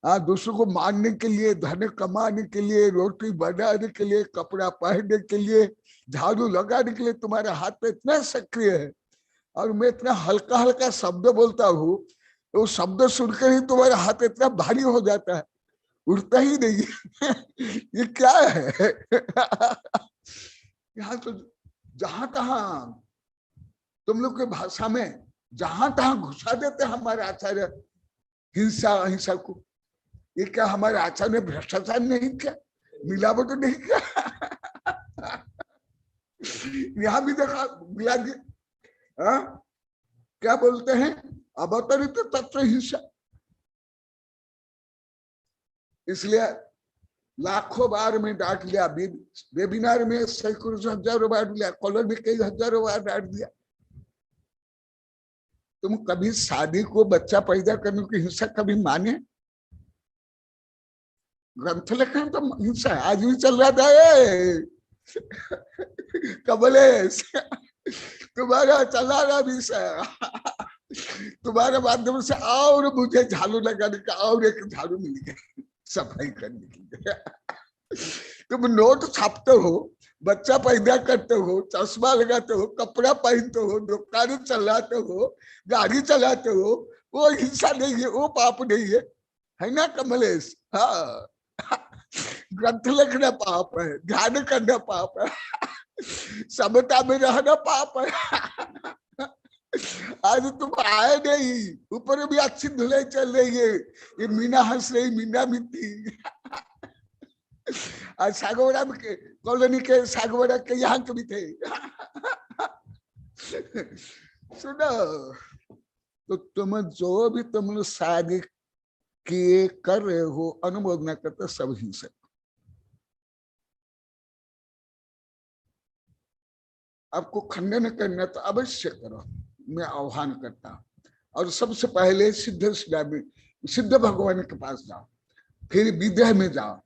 दूसरों को मारने के लिए, धन कमाने के लिए, रोटी बनाने के लिए, कपड़ा पहनने के लिए, झाड़ू लगाने के लिए तुम्हारे हाथ पे इतना सक्रिय है। और मैं इतना हल्का हल्का शब्द बोलता हूँ, तो शब्द सुनकर ही तुम्हारा हाथ इतना भारी हो जाता है, उठता ही नहीं। ये क्या है? यहाँ तो जहां तहां तुम लोग के भाषा में जहां तहां घुसा देते हमारे आचार्य हिंसा अहिंसा को। ये क्या हमारे आचार्य ने भ्रष्टाचार नहीं किया, मिलावट तो नहीं किया? यहाँ भी देखा मिला दिया। क्या बोलते हैं? अवतरित तत्व हिंसा। इसलिए लाखों बार में डांट लिया, वेबिनार में सैकड़ों हजारों बार लिया, कॉलर में कई हजारों बार डांट दिया। तुम कभी शादी को, बच्चा पैदा करने की हिंसा कभी माने? ग्रंथ लेखन तो हिंसा आज भी चल रहा था। कमलेश तुम्हारा चला रहा विषय, तुम्हारे माध्यम से और मुझे झाड़ू लगाने का और एक झाड़ू मिल गया सफाई करने के लिए। तुम नोट छापते हो, बच्चा पैदा करते हो, चश्मा लगाते हो, कपड़ा पहनते हो, दुकान चलाते हो, गाड़ी चलाते हो, वो हिंसा नहीं है, वो पाप नहीं है ना कमलेश? हाँ, ग्रंथ लिखना पाप है, ध्यान करना पाप है, समता में रहना पाप है। आज तुम आए नहीं, ऊपर भी अच्छी धुलाई चल रही है, ये मीना हंस रही, मीना मिट्टी। आज सागवाड़ा कॉलोनी के सागवाड़ा के यहाँ के भी थे। सुनो, तो तुम जो भी तुम शादी किए कर रहे हो, अनुमोदना करते सब हिंसक। आपको खंडन करना तो अवश्य करो, मैं आह्वान करता हूं। और सबसे पहले सिद्ध भगवान के पास जाओ, फिर विद्या में जाओ,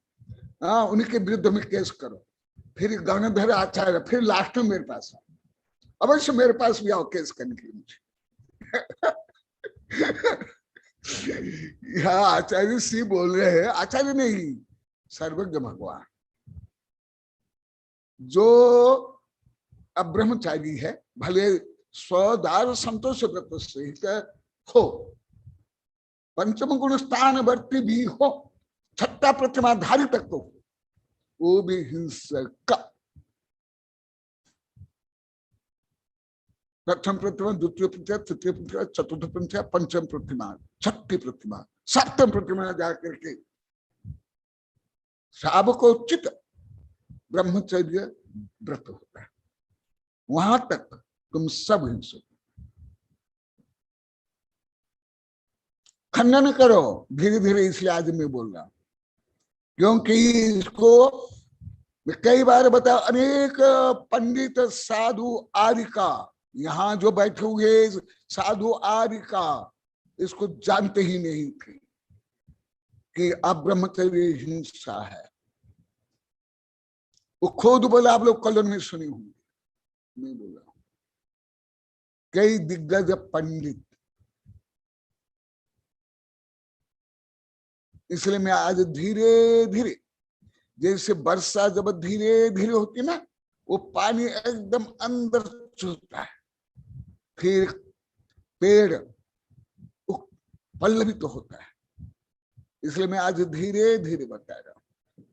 हाँ उनके विरुद्ध में केस करो, फिर गणधर आचार्य, फिर लास्ट में मेरे पास आओ। अवश्य मेरे पास भी आओ केस करने के लिए मुझे। यहाँ आचार्य सी बोल रहे हैं, आचार्य नहीं, सर्वज्ञ भगवान। जो अब ब्रह्मचारी है, भले स्वदार संतोष व्रत सहित हो, पंचम गुण स्थान वर्ती भी हो, छठा प्रतिमा धारी तक हो, वो भी हिंसक। प्रथम प्रतिमा, द्वितीय प्रतिमा, तृतीय प्रतिमा, चतुर्थ प्रतिमा, पंचम प्रतिमा, छठी प्रतिमा, सप्तम प्रतिमा जाकर के शावकोचित ब्रह्मचर्य व्रत होता है। वहां तक तुम सब हिंसक। खंडन करो धीरे धीरे, इसलिए आज मैं बोल रहा हूं, क्योंकि इसको मैं कई बार बता, अनेक पंडित साधु आर्यिका यहाँ जो बैठे हुए साधु आर्यिका इसको जानते ही नहीं थे कि अब ब्रह्मचर्य हिंसा है। वो खुद बोला, आप लोग कॉलोनी में सुनी होंगे, नहीं बोला। कई दिग्गज पंडित, इसलिए मैं आज धीरे धीरे, जैसे वर्षा जब धीरे धीरे होती ना, वो पानी एकदम अंदर चुभता है, फिर पेड़ पल्लवित तो होता है। इसलिए मैं आज धीरे धीरे बता रहा हूं,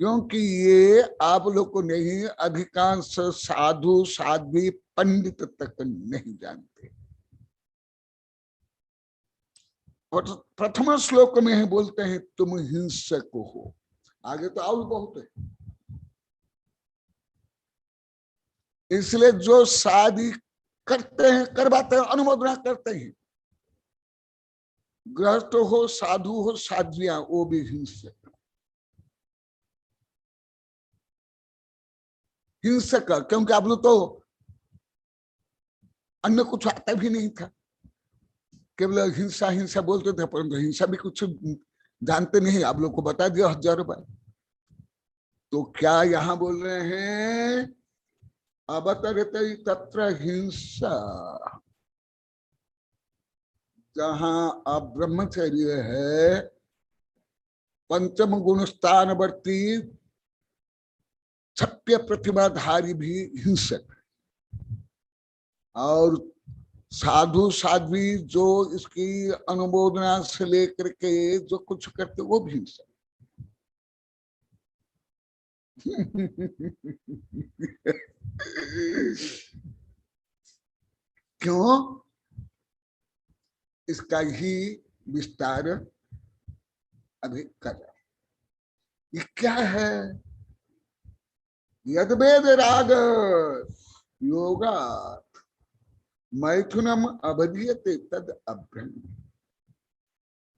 क्योंकि ये आप लोग को नहीं, अधिकांश साधु साध्वी पंडित तक नहीं जानते। और प्रथम श्लोक में ही बोलते हैं तुम हिंसक हो, आगे तो और बहुत है। इसलिए जो शादी करते हैं, करवाते हैं, अनुमोदना करते हैं, गृहस्थ हो, साधु हो, साध्वियां, वो भी हिंसक। हिंसक क्योंकि आप लोग तो अन्य कुछ आता भी नहीं था, केवल हिंसा हिंसा बोलते थे, परंतु हिंसा भी कुछ जानते नहीं। आप लोग को बता दिया 1000 बार। तो क्या यहाँ बोल रहे हैं, अवतरते तत्र हिंसा, जहां अब ब्रह्मचर्य है, पंचम गुण स्थानवर्ती छठ्य प्रतिभाधारी भी हिंसक, और साधु साध्वी जो इसकी अनुमोदना से लेकर के जो कुछ करते वो भी हिंसक। क्यों? इसका ही विस्तार अभी कर। ये क्या है? यद्वेद राग योगा मैथुनम अवधीयते तद अभ्रम।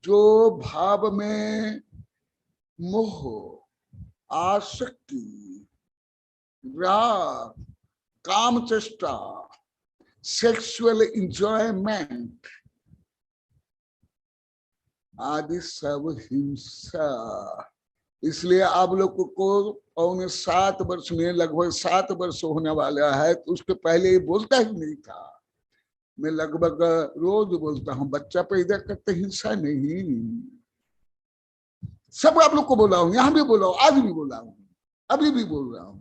जो भाव में मोह, आसक्ति, राग, काम चेष्टा, सेक्सुअल इंजॉयमेंट आदि सब हिंसा। इसलिए आप लोग को 7 वर्ष में, लगभग 7 वर्ष होने वाला है, तो उसके पहले ये बोलता ही नहीं था। मैं लगभग रोज बोलता हूँ, बच्चा पैदा करते हिंसा नहीं। सब आप लोग को बोला हूँ, यहाँ भी बोला हूँ, आज भी बोला हूँ, अभी भी बोल रहा हूँ।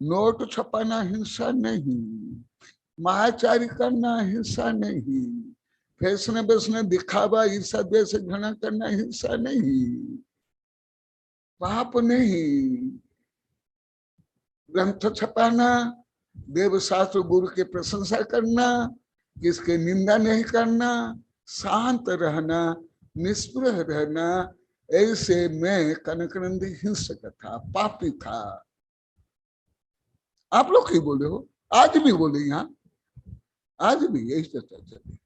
नोट छपाना हिंसा नहीं, महाचारी करना हिंसा नहीं, फैसने बैसने दिखावा ईर्षा द्वेष घृणा करना हिंसा नहीं, पाप नहीं, ग्रंथ छपाना देव शास्त्र गुरु की प्रशंसा करना, किसके निंदा नहीं करना, शांत रहना, निष्पृह रहना, ऐसे मैं कनकनंदी हिंसक था, पापी था। आप लोग ही बोले हो, आज भी बोले, यहाँ आज भी यही चर्चा चली।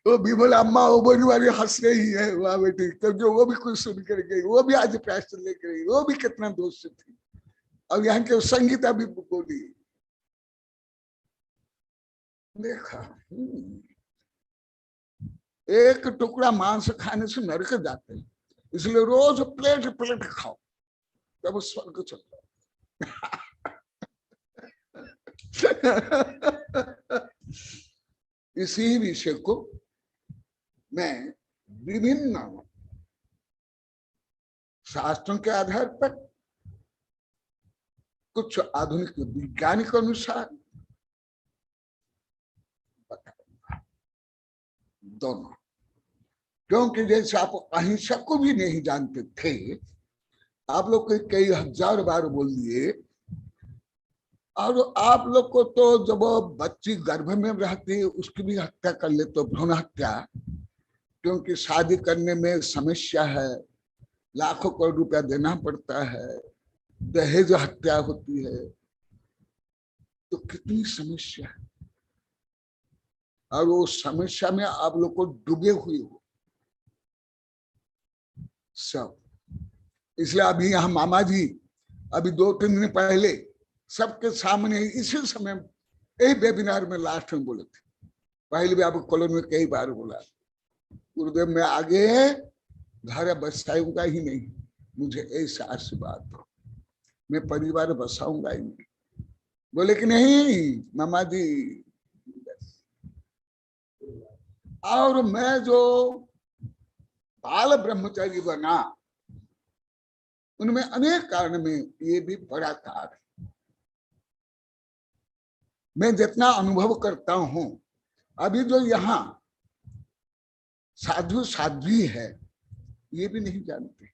वो भी बोला अम्मा वो बोली वाली हंस रही है, वाह बेटी, क्योंकि वो भी कुछ सुन कर गई, वो भी आज प्रायश्चित लेकर गई, वो भी कितना दोष थी। और यहाँ के संगीता भी बोली, देखा एक टुकड़ा मांस खाने से नरक जाते हैं, इसलिए रोज प्लेट प्लेट खाओ, तब स्वर्ग चल जाओ। इसी विषय को मैं विभिन्न शास्त्रों के आधार पर, कुछ आधुनिक विज्ञान के अनुसार बताऊंगा, दोनों। क्योंकि जैसे आप अहिंसा को भी नहीं जानते थे, आप लोग को कई हजार बार बोल दिए, और आप लोग को तो जब बच्ची गर्भ में रहती है उसकी भी हत्या कर ले, तो भ्रूण हत्या, क्योंकि शादी करने में समस्या है, लाखों करोड़ रुपया देना पड़ता है, दहेज हत्या होती है, तो कितनी समस्या है। और वो समस्या में आप लोग को डूबे हुए हो सब। इसलिए अभी यहाँ मामा जी अभी 2-3 दिन पहले सबके सामने इसी समय यही वेबिनार में लास्ट में बोले थे, पहले भी आपको कॉलोनी में कई बार बोला, गुरुदेव मैं आगे घर बसाऊंगा ही नहीं, मुझे ऐसा आशीर्वाद दो, मैं परिवार बसाऊंगा ही नहीं। बोले कि नहीं मामा जी, और मैं जो बाल ब्रह्मचारी बना उनमें अनेक कारण में ये भी बड़ा कारण है। मैं जितना अनुभव करता हूं, अभी जो यहाँ साधु साध्वी है ये भी नहीं जानते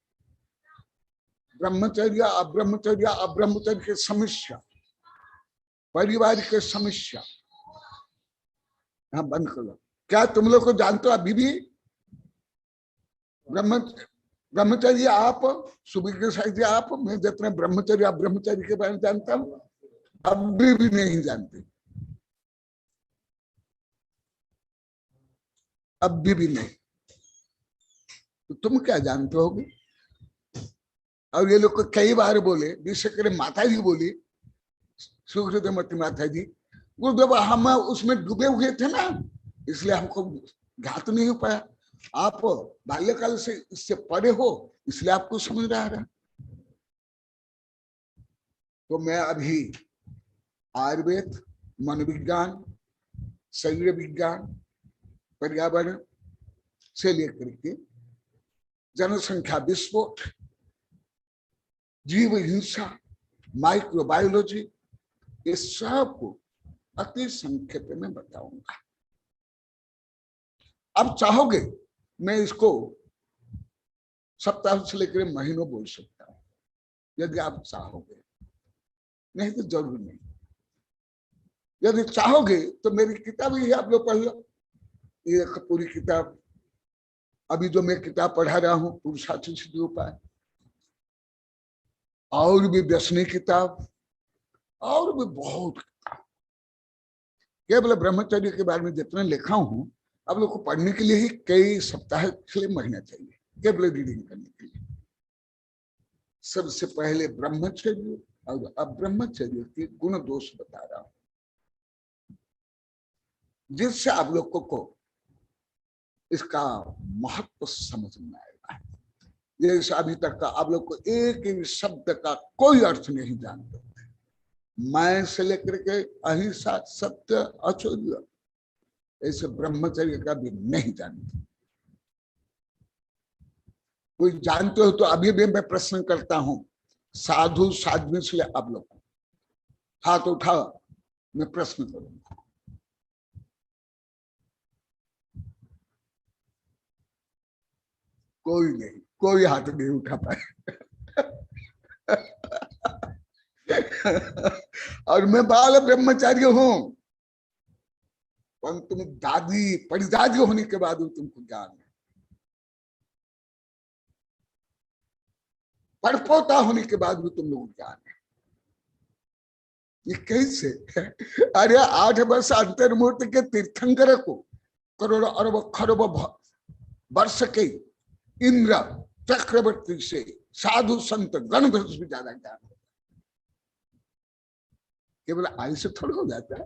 ब्रह्मचर्य अब्रह्मचर्य, अब्रह्मचर्य की समस्या, परिवार की समस्या। हाँ बंद करो, क्या तुम लोग को जानते हो अभी भी ब्रह्मचर्य आप, सुबह साहित्य आप, मैं जितने ब्रह्मचर्य अब्रह्मचर्य के बारे में जानता हूं अभी भी नहीं जानते, अभी भी नहीं, तो तुम क्या जानते होगे। और ये लोग को कई बार बोले, विशेष माता जी बोली, सुखदेवमती माता जी, गुरुदेव हम उसमें डूबे हुए थे ना, इसलिए हमको घात नहीं हो पाया, आप बाल्यकाल से इससे परे हो इसलिए आपको समझ रहा है। तो मैं अभी आयुर्वेद, मनोविज्ञान, शरीर विज्ञान, पर्यावरण से लेकर के जनसंख्या विस्फोट, जीव हिंसा, माइक्रोबायोलॉजी, ये सब को अति संक्षेप में बताऊंगा। अब चाहोगे मैं इसको सप्ताह से लेकर महीनों बोल सकता हूं, यदि आप चाहोगे, नहीं तो जरूर नहीं। यदि चाहोगे तो मेरी किताब ही आप लोग पढ़ लो, ये पूरी किताब, अभी जो मैं किताब पढ़ा रहा हूं पुरुषार्थ सिद्धि उपाय, और भी व्यसनी किताब, और भी बहुत किताब, केवल ब्रह्मचर्य के बारे में जितना लिखा हूं आप लोग को पढ़ने के लिए ही कई सप्ताह के लिए महीना चाहिए, केवल रीडिंग करने के लिए। सबसे पहले ब्रह्मचर्य और अब्रह्मचर्य के गुण दोष बता रहा हूं, जिससे आप लोगों को इसका महत्व समझ में आएगा। जैसे अभी तक का आप लोग को एक ही शब्द का कोई अर्थ नहीं जानते, मैं से लेकर के अहिंसा, सत्य, अचौर्य, ऐसे ब्रह्मचर्य का भी नहीं जानते। कोई जानते हो तो अभी भी मैं प्रश्न करता हूं, साधु साध्वी से आप लोग हाथ उठाओ, मैं प्रश्न करूंगा। कोई नहीं, कोई हाथ नहीं उठा पाए। और मैं बाल ब्रह्मचारी हूं, परंतु तुम दादी परिदादी होने के बाद तुमको ज्ञान है, परपोता होने के बाद भी तुम लोग ज्ञान है। ये कैसे? अरे 8 वर्ष अंतर्मूर्ति के तीर्थंकर को करोड़ अरब खरब वर्ष के इंद्र चक्रवर्ती से साधु संत गण भी ज्यादा ज्ञान होता है। केवल आयु से थोड़ा हो जाता है।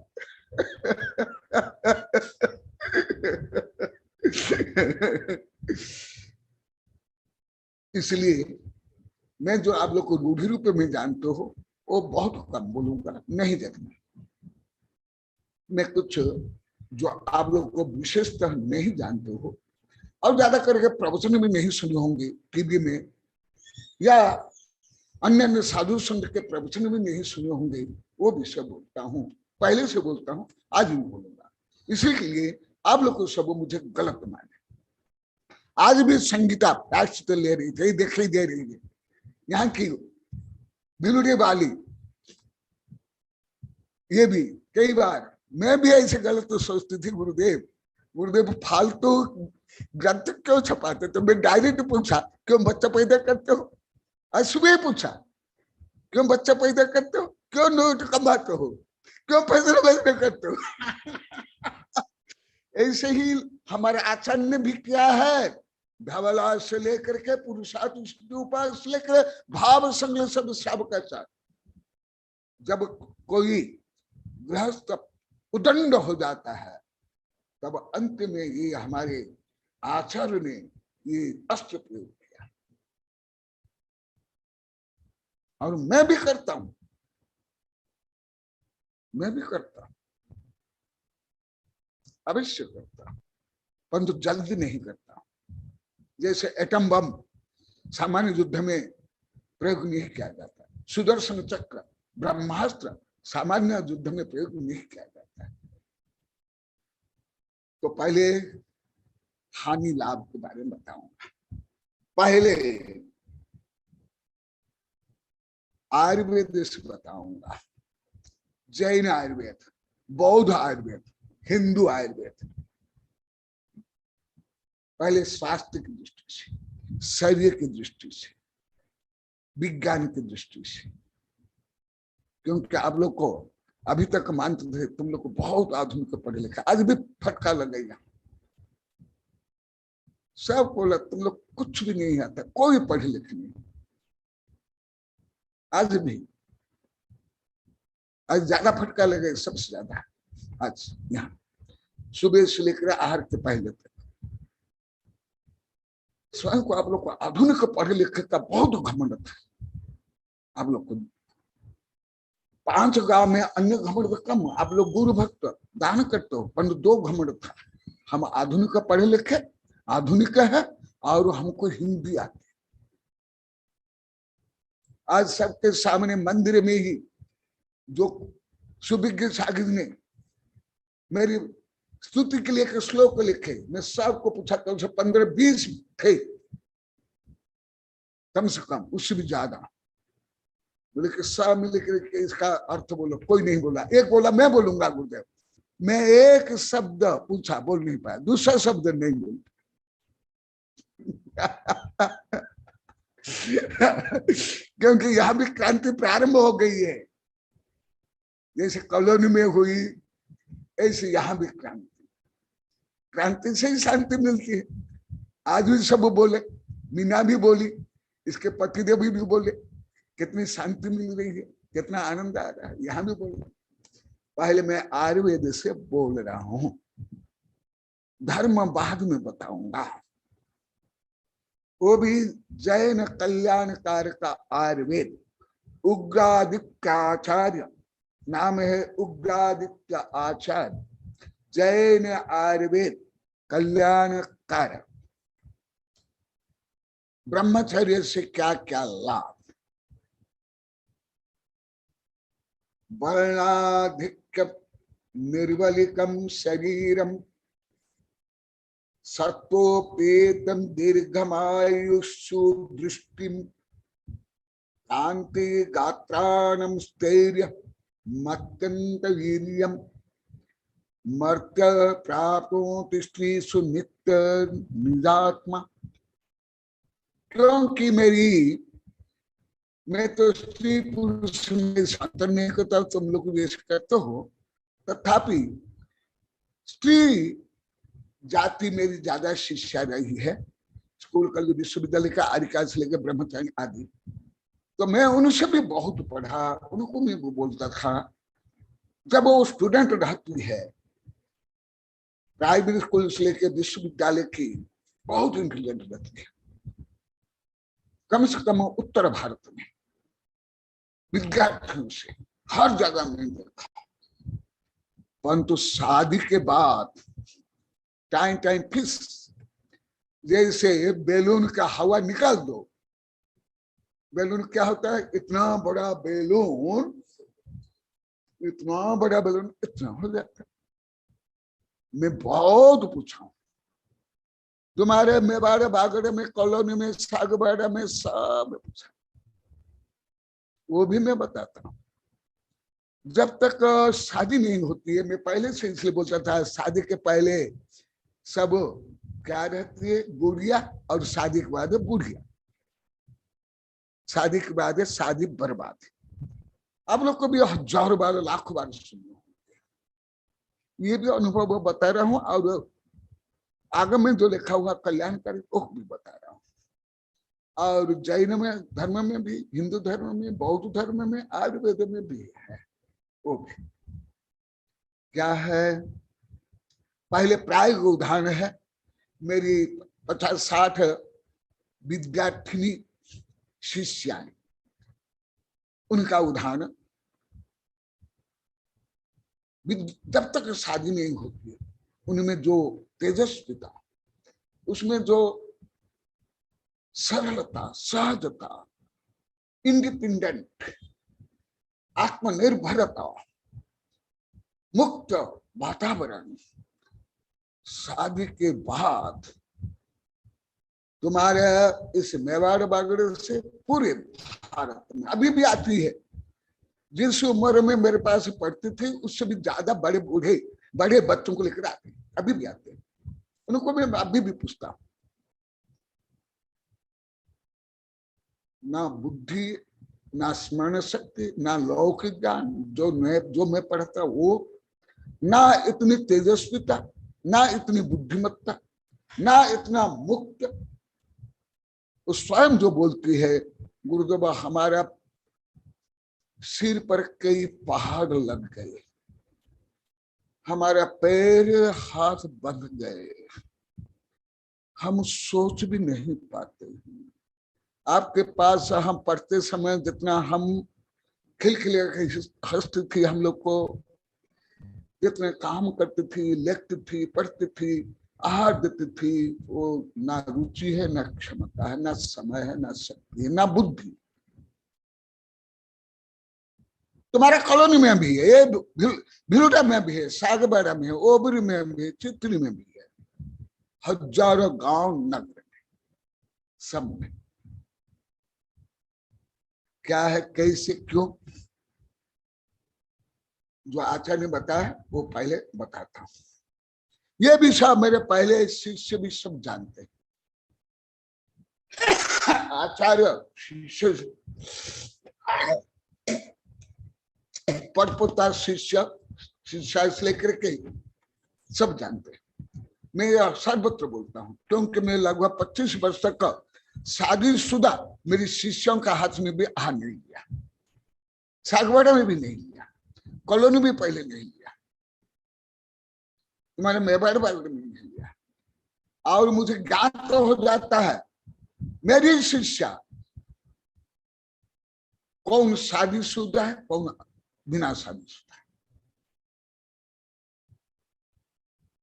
इसलिए मैं जो आप लोग को रूढ़ी रूप में जानते हो वो बहुत कम बोलूंगा, नहीं देखना। मैं कुछ जो आप लोग को विशेषतः नहीं जानते हो और ज्यादा करके प्रवचन में नहीं सुने होंगे टीवी में, या अन्य अन्य साधु संत के प्रवचन में नहीं सुने होंगे, वो विषय बोलता हूँ, पहले से बोलता हूँ, आज भी बोलूंगा। इसलिए आप लोग को सब मुझे गलत माने। आज भी संगीता प्रायश्चित ले रही थी, दिखाई दे रही है यहाँ की बिलुड़े वाली। ये भी कई बार मैं भी ऐसे गलत सोचती थी, गुरुदेव फालतू ग्रंथ क्यों छपाते? तो मैं डायरेक्ट पूछा, क्यों बच्चा पैदा करते हो? आज सुबह पूछा, क्यों बच्चा पैदा करते हो? क्यों नोट कमाते हो? क्यों पैसे पैदा करते हो? ऐसे ही हमारे आचार्य ने भी किया है। धवला से लेकर के पुरुषार्थ उपाय से लेकर भाव संग सब सबका साथ। जब कोई गृहस्थ उदंड हो जाता है तब अंत में ये हमारे आचार्य ने ये अस्त्र प्रयोग किया, और मैं भी करता हूं, मैं भी करता हूं, अवश्य करता हूं, परंतु जल्दी नहीं करता हूं। जैसे एटम बम सामान्य युद्ध में प्रयोग नहीं किया जाता, सुदर्शन चक्र ब्रह्मास्त्र सामान्य युद्ध में प्रयोग नहीं किया जाता है। तो पहले हानि लाभ के बारे में बताऊंगा। पहले आयुर्वेद से बताऊंगा, जैन आयुर्वेद, बौद्ध आयुर्वेद, हिंदू आयुर्वेद। पहले स्वास्थ्य की दृष्टि से, शरीर की दृष्टि से, विज्ञान की दृष्टि से। क्योंकि आप लोग को अभी तक मानते थे तुम लोग को बहुत आधुनिक पढ़े लिखे, आज भी फटका लगेगा। सब बोला तुम लोग कुछ भी नहीं आता, कोई पढ़े लिखे नहीं। आज भी, आज ज्यादा फटका लगेगा, सबसे ज्यादा आज यहाँ सुबह से लेकर आहार के पहले तक स्वयं को आप लोग को आधुनिक पढ़े लिखे का बहुत घमंड था। आप लोग को 5 गांव में अन्य घमंड कम, आप लोग गुरु भक्त दान करते हो, परंतु 2 घमंड था। हम आधुनिक पढ़े लिखे, आधुनिक है, और हमको हिंदी आती। आज सबके सामने मंदिर में ही जो सुविज्ञ सागिर ने मेरी स्तुति के लिए एक श्लोक लिखे, मैं सबको पूछा, कम से 15-20 थे कम से कम, उससे भी ज्यादा। बोले कि सब मिलकर के इसका अर्थ बोलो, कोई नहीं बोला। एक बोला मैं बोलूंगा गुरुदेव, मैं एक शब्द पूछा, बोल नहीं पाया, दूसरा शब्द नहीं बोल। क्योंकि यहां भी क्रांति प्रारंभ हो गई है, जैसे कॉलोनी में हुई ऐसे यहां भी क्रांति से ही शांति मिलती है। आज भी सब बोले, मीना भी बोली, इसके पतिदेव भी बोले, कितनी शांति मिल रही है, कितना आनंद आ रहा है। यहां भी बोले। पहले मैं आयुर्वेद से बोल रहा हूं, धर्म बाद में बताऊंगा। वो भी जैन कल्याणकार का आयुर्वेद, उग्रादित्य आचार्य नाम है, उग्रादित्य आचार्य, जैन आयुर्वेद कल्याणकार। ब्रह्मचर्य से क्या क्या लाभ? वर्णाधिक्य निर्बलिकम शरीरम सत्वोपेतम दीर्घमायुषु दृष्टिम कांति गात्राणम स्थैर्य मत्यंत वीर्यम मर्त्य प्राप्नोति स्त्रीषु नित्य निजात्मा। क्योंकि मैं तो स्त्री पुरुष में अंतर नहीं करता, तुम लोग वेश करते हो, तथापि स्त्री जाति मेरी ज्यादा शिष्या रही है, स्कूल कॉलेज विश्वविद्यालय का आर्य से लेकर ब्रह्मचारी आदि, तो मैं उनसे भी बहुत पढ़ा, उनको भी बोलता था। जब वो स्टूडेंट रहती है प्राइमरी स्कूल से लेकर विश्वविद्यालय की, बहुत इंटेलिजेंट रहती है, कम से कम उत्तर भारत में विद्यार्थियों से हर जगह में देखा। परंतु शादी के बाद टाइम टाइम फिस, जैसे बैलून का हवा निकाल दो, बैलून क्या होता है, इतना बड़ा बैलून इतना हो जाता है। मैं बहुत पूछा हूं, तुम्हारे मेवाड़े बागड़े में, कॉलोनी में, सागबाड़ा में, सब पूछा, वो भी मैं बताता हूँ। जब तक शादी नहीं होती है, मैं पहले से इसलिए बोलता था, शादी के पहले सब क्या रहती है, गुड़िया, और शादी के बाद बुढ़िया, शादी के बाद शादी बर्बाद है। आप लोग को भी हजारों बार, लाखों बार सुने, ये भी अनुभव बता रहा हूं, और आगम में जो लिखा हुआ कल्याणकारी वो भी बता रहा हूं। और जैन में धर्म में भी, हिंदू धर्म में, बौद्ध धर्म में, आयुर्वेद में भी है। वो भी क्या है, पहले प्राय उदाहरण है, मेरी 50-60 विद्यार्थिनी शिष्याएं, उनका उदाहरण, जब तक शादी नहीं होती है, उनमें जो तेजस्विता, उसमें जो सरलता, सहजता, इंडिपेंडेंट, आत्मनिर्भरता, मुक्त वातावरण, शादी के बाद तुम्हारे इस मेवाड़ बागड़े से पूरे भारत में अभी भी आती है। जिस उम्र में मेरे पास पढ़ती थी, उससे भी ज्यादा बड़े बच्चों को लेकर आते, अभी भी आते हैं। उनको मैं अभी भी पूछता हूं, ना बुद्धि, ना स्मरण शक्ति, ना लौकिक ज्ञान, जो मैं पढ़ता वो, ना इतनी तेजस्विता, ना इतनी बुद्धिमत्ता, ना इतना मुक्त। वो स्वयं जो बोलती है, गुरुदेव हमारा सिर पर कई पहाड़ लग गए, हमारा पैर हाथ बंध गए, हम सोच भी नहीं पाते हैं। आपके पास हम पढ़ते समय जितना हम खिलखिले हंसती थी, हम लोग को जितने काम करती थी, लिखती थी, पढ़ती थी, आहार देती थी, वो ना रुचि है, ना क्षमता है, ना समय है, ना शक्ति है, ना बुद्धि। तुम्हारा कॉलोनी में भी है, भिलुटा में भी है, सागबाड़ा में है, ओबरी में भी है, चित्री में भी है, हजारों गांव नगर में, सब में। क्या है, कैसे, क्यों, जो आचार्य ने बताया वो पहले बताता हूं। ये भी सब मेरे पहले शिष्य भी सब जानते हैं। आचार्य शिष्य, पड़पोता शिष्य, शिष्य से लेकर के सब जानते हैं। मैं सर्वत्र बोलता हूं, क्योंकि मैं लगभग 25 वर्ष तक शादीशुदा मेरी शिष्यों का हाथ में भी आहार नहीं लिया, सागवाड़ा में भी नहीं लिया, कॉलोनी में पहले नहीं लिया, तुम्हारे मेवाड़ बागड़ में नहीं लिया। और मुझे ज्ञान तो हो जाता है मेरी शिष्या कौन शादीशुदा है, कौन बिना शादीशुदा है।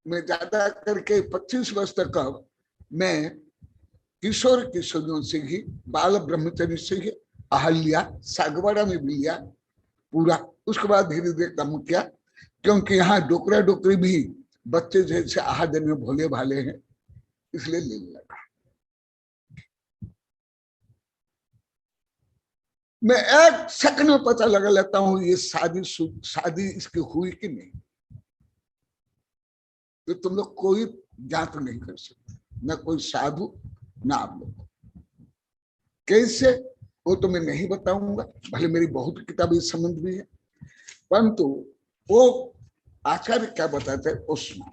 मैं ज्यादा करके 25 वर्ष तक मैं किशोर किशोरियों से ही, बाल ब्रह्मचर्य से ही आहार लिया, सागवाड़ा में भी लिया पूरा। उसके बाद धीरे धीरे कम किया, क्योंकि यहाँ डोकरा डोकरी भी बच्चे जैसे आहार देने में भोले भाले हैं, इसलिए लेने लगा। मैं एक सेकंड में पता लगा लेता हूं ये शादी इसकी हुई कि नहीं, तो तुम लोग कोई जांच नहीं कर सकते, न कोई साधु ना आप लोग। कैसे वो तो मैं नहीं बताऊंगा, भले मेरी बहुत किताबें इस संबंध भी है, परंतु वो आचार्य क्या बताते हैं उसमें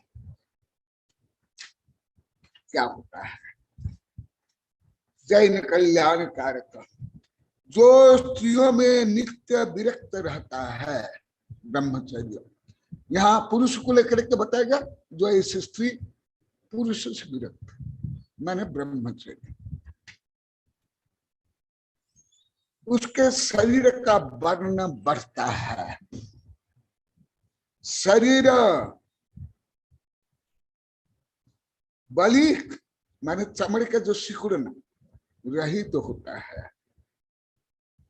क्या होता है। जैन कल्याण कारक, जो स्त्रियों में नित्य विरक्त रहता है ब्रह्मचर्य, यहाँ पुरुष को लेकर के बताएगा, जो ऐसी स्त्री पुरुष से विरक्त माने ब्रह्मचर्य, उसके शरीर का वर्ण बढ़ता है। शरीर बलि माने चमड़े का जो सिकुड़न रहित तो होता है।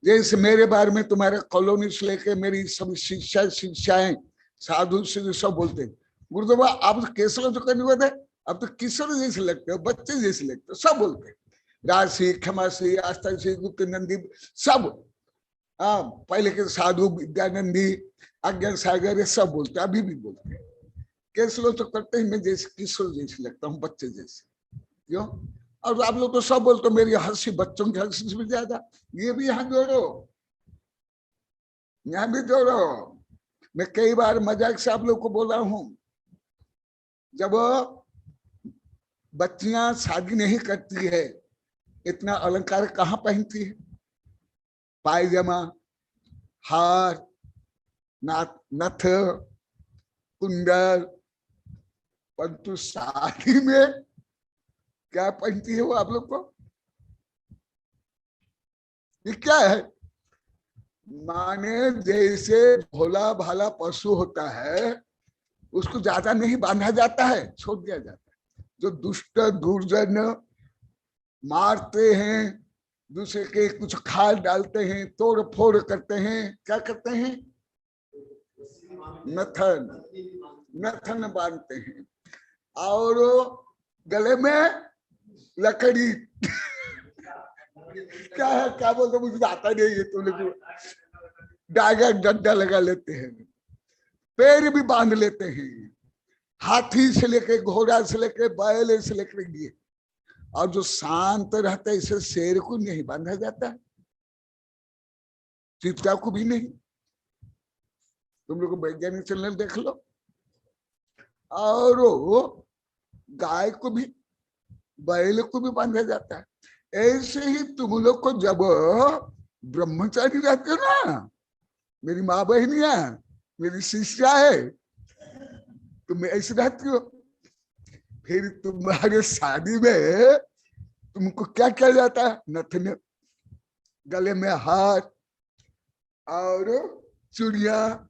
जैसे मेरे बारे में तुम्हारे कॉलोनी से लेके मेरी सब शिक्षाएं साधु से सब बोलते हैं, गुरुदेव आप तो केसर जो करने वाले, अब तो किशोर जैसे लगते हो, बच्चे जैसे लगते हो, सब बोलते हैं। राशि, क्षमासी, आस्था श्री, गुप्त नंदी, सब पहले के साधु विद्यानंदी, अज्ञान सागर, ये सब बोलते हैं, अभी भी बोलते हैं। केसलो तो करते ही मैं जैसे किशोर जैसे लगता हूँ, बच्चे जैसे, क्यों? और आप लोग तो सब बोलते हो मेरी हंसी बच्चों की हंसी से भी ज्यादा। ये भी यहाँ जोड़ो, यहाँ भी जोड़ो। मैं कई बार मजाक से आप लोग को बोला हूं, जब बच्चियां शादी नहीं करती है, इतना अलंकार कहाँ पहनती है? पायजामा, हार, नथ, कुंडल, परंतु शादी में क्या पहनती है वो आप लोग को? ये क्या है? माने जैसे भोला भाला पशु होता है, उसको ज्यादा नहीं बांधा जाता है, छोड़ दिया जाता है। जो दुष्ट दुर्जन मारते हैं, दूसरे के कुछ खाल डालते हैं, तोड़ फोड़ करते हैं, क्या करते हैं? नथन बांधते हैं, और गले में लकड़ी क्या है, क्या बोलते मुझे आता नहीं है, तुम लोग डागा डंडा लगा लेते हैं, पैर भी बांध लेते हैं, हाथी से लेके घोड़ा से लेके बैल से लेकर ये। और जो शांत रहता है, इसे शेर को नहीं बांधा जाता है, चीता को भी नहीं। तुम लोग वैज्ञानिक चैनल देख लो। और गाय को भी, बैल को भी बांधा जाता है। ऐसे ही तुम लोग को जब ब्रह्मचारी रहते हो ना, मेरी माँ बहनिया, मेरी शिष्या है, तुम ऐसे रहती हो, फिर तुम्हारे शादी में तुमको क्या किया जाता है? नथन, गले में हार और चूड़िया।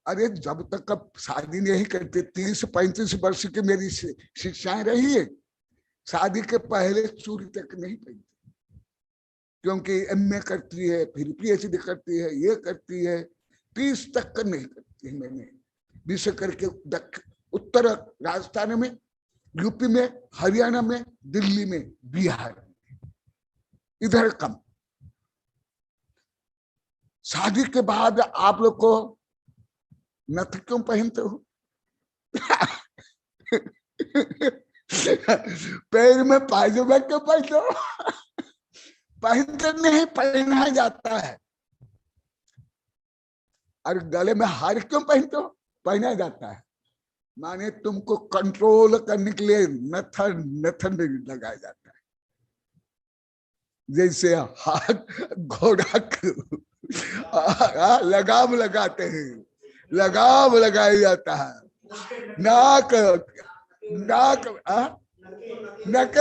अरे जब तक अब शादी नहीं करते, 30-35 वर्ष की मेरी शिक्षाएं रही है, शादी के पहले चूड़ी तक नहीं पहनती, क्योंकि एमए करती है, फिर पीएचडी करती है, ये करती है, 30 तक नहीं करती है। मैंने विशेष करके उत्तर राजस्थान में, यूपी में, हरियाणा में, दिल्ली में, बिहार में, इधर कम। शादी के बाद आप लोग को नथ क्यों पहनते हो? पैर में पायजामा क्यों पहनते हो? पहनकर नहीं, पहना जाता है। और गले में हार क्यों पहनते हो? पहना जाता है। माने तुमको कंट्रोल करने के लिए नथन लगाया जाता है। जैसे हाथ घोड़ा लगाम लगाते हैं, लगाम लगाया जाता है। नाक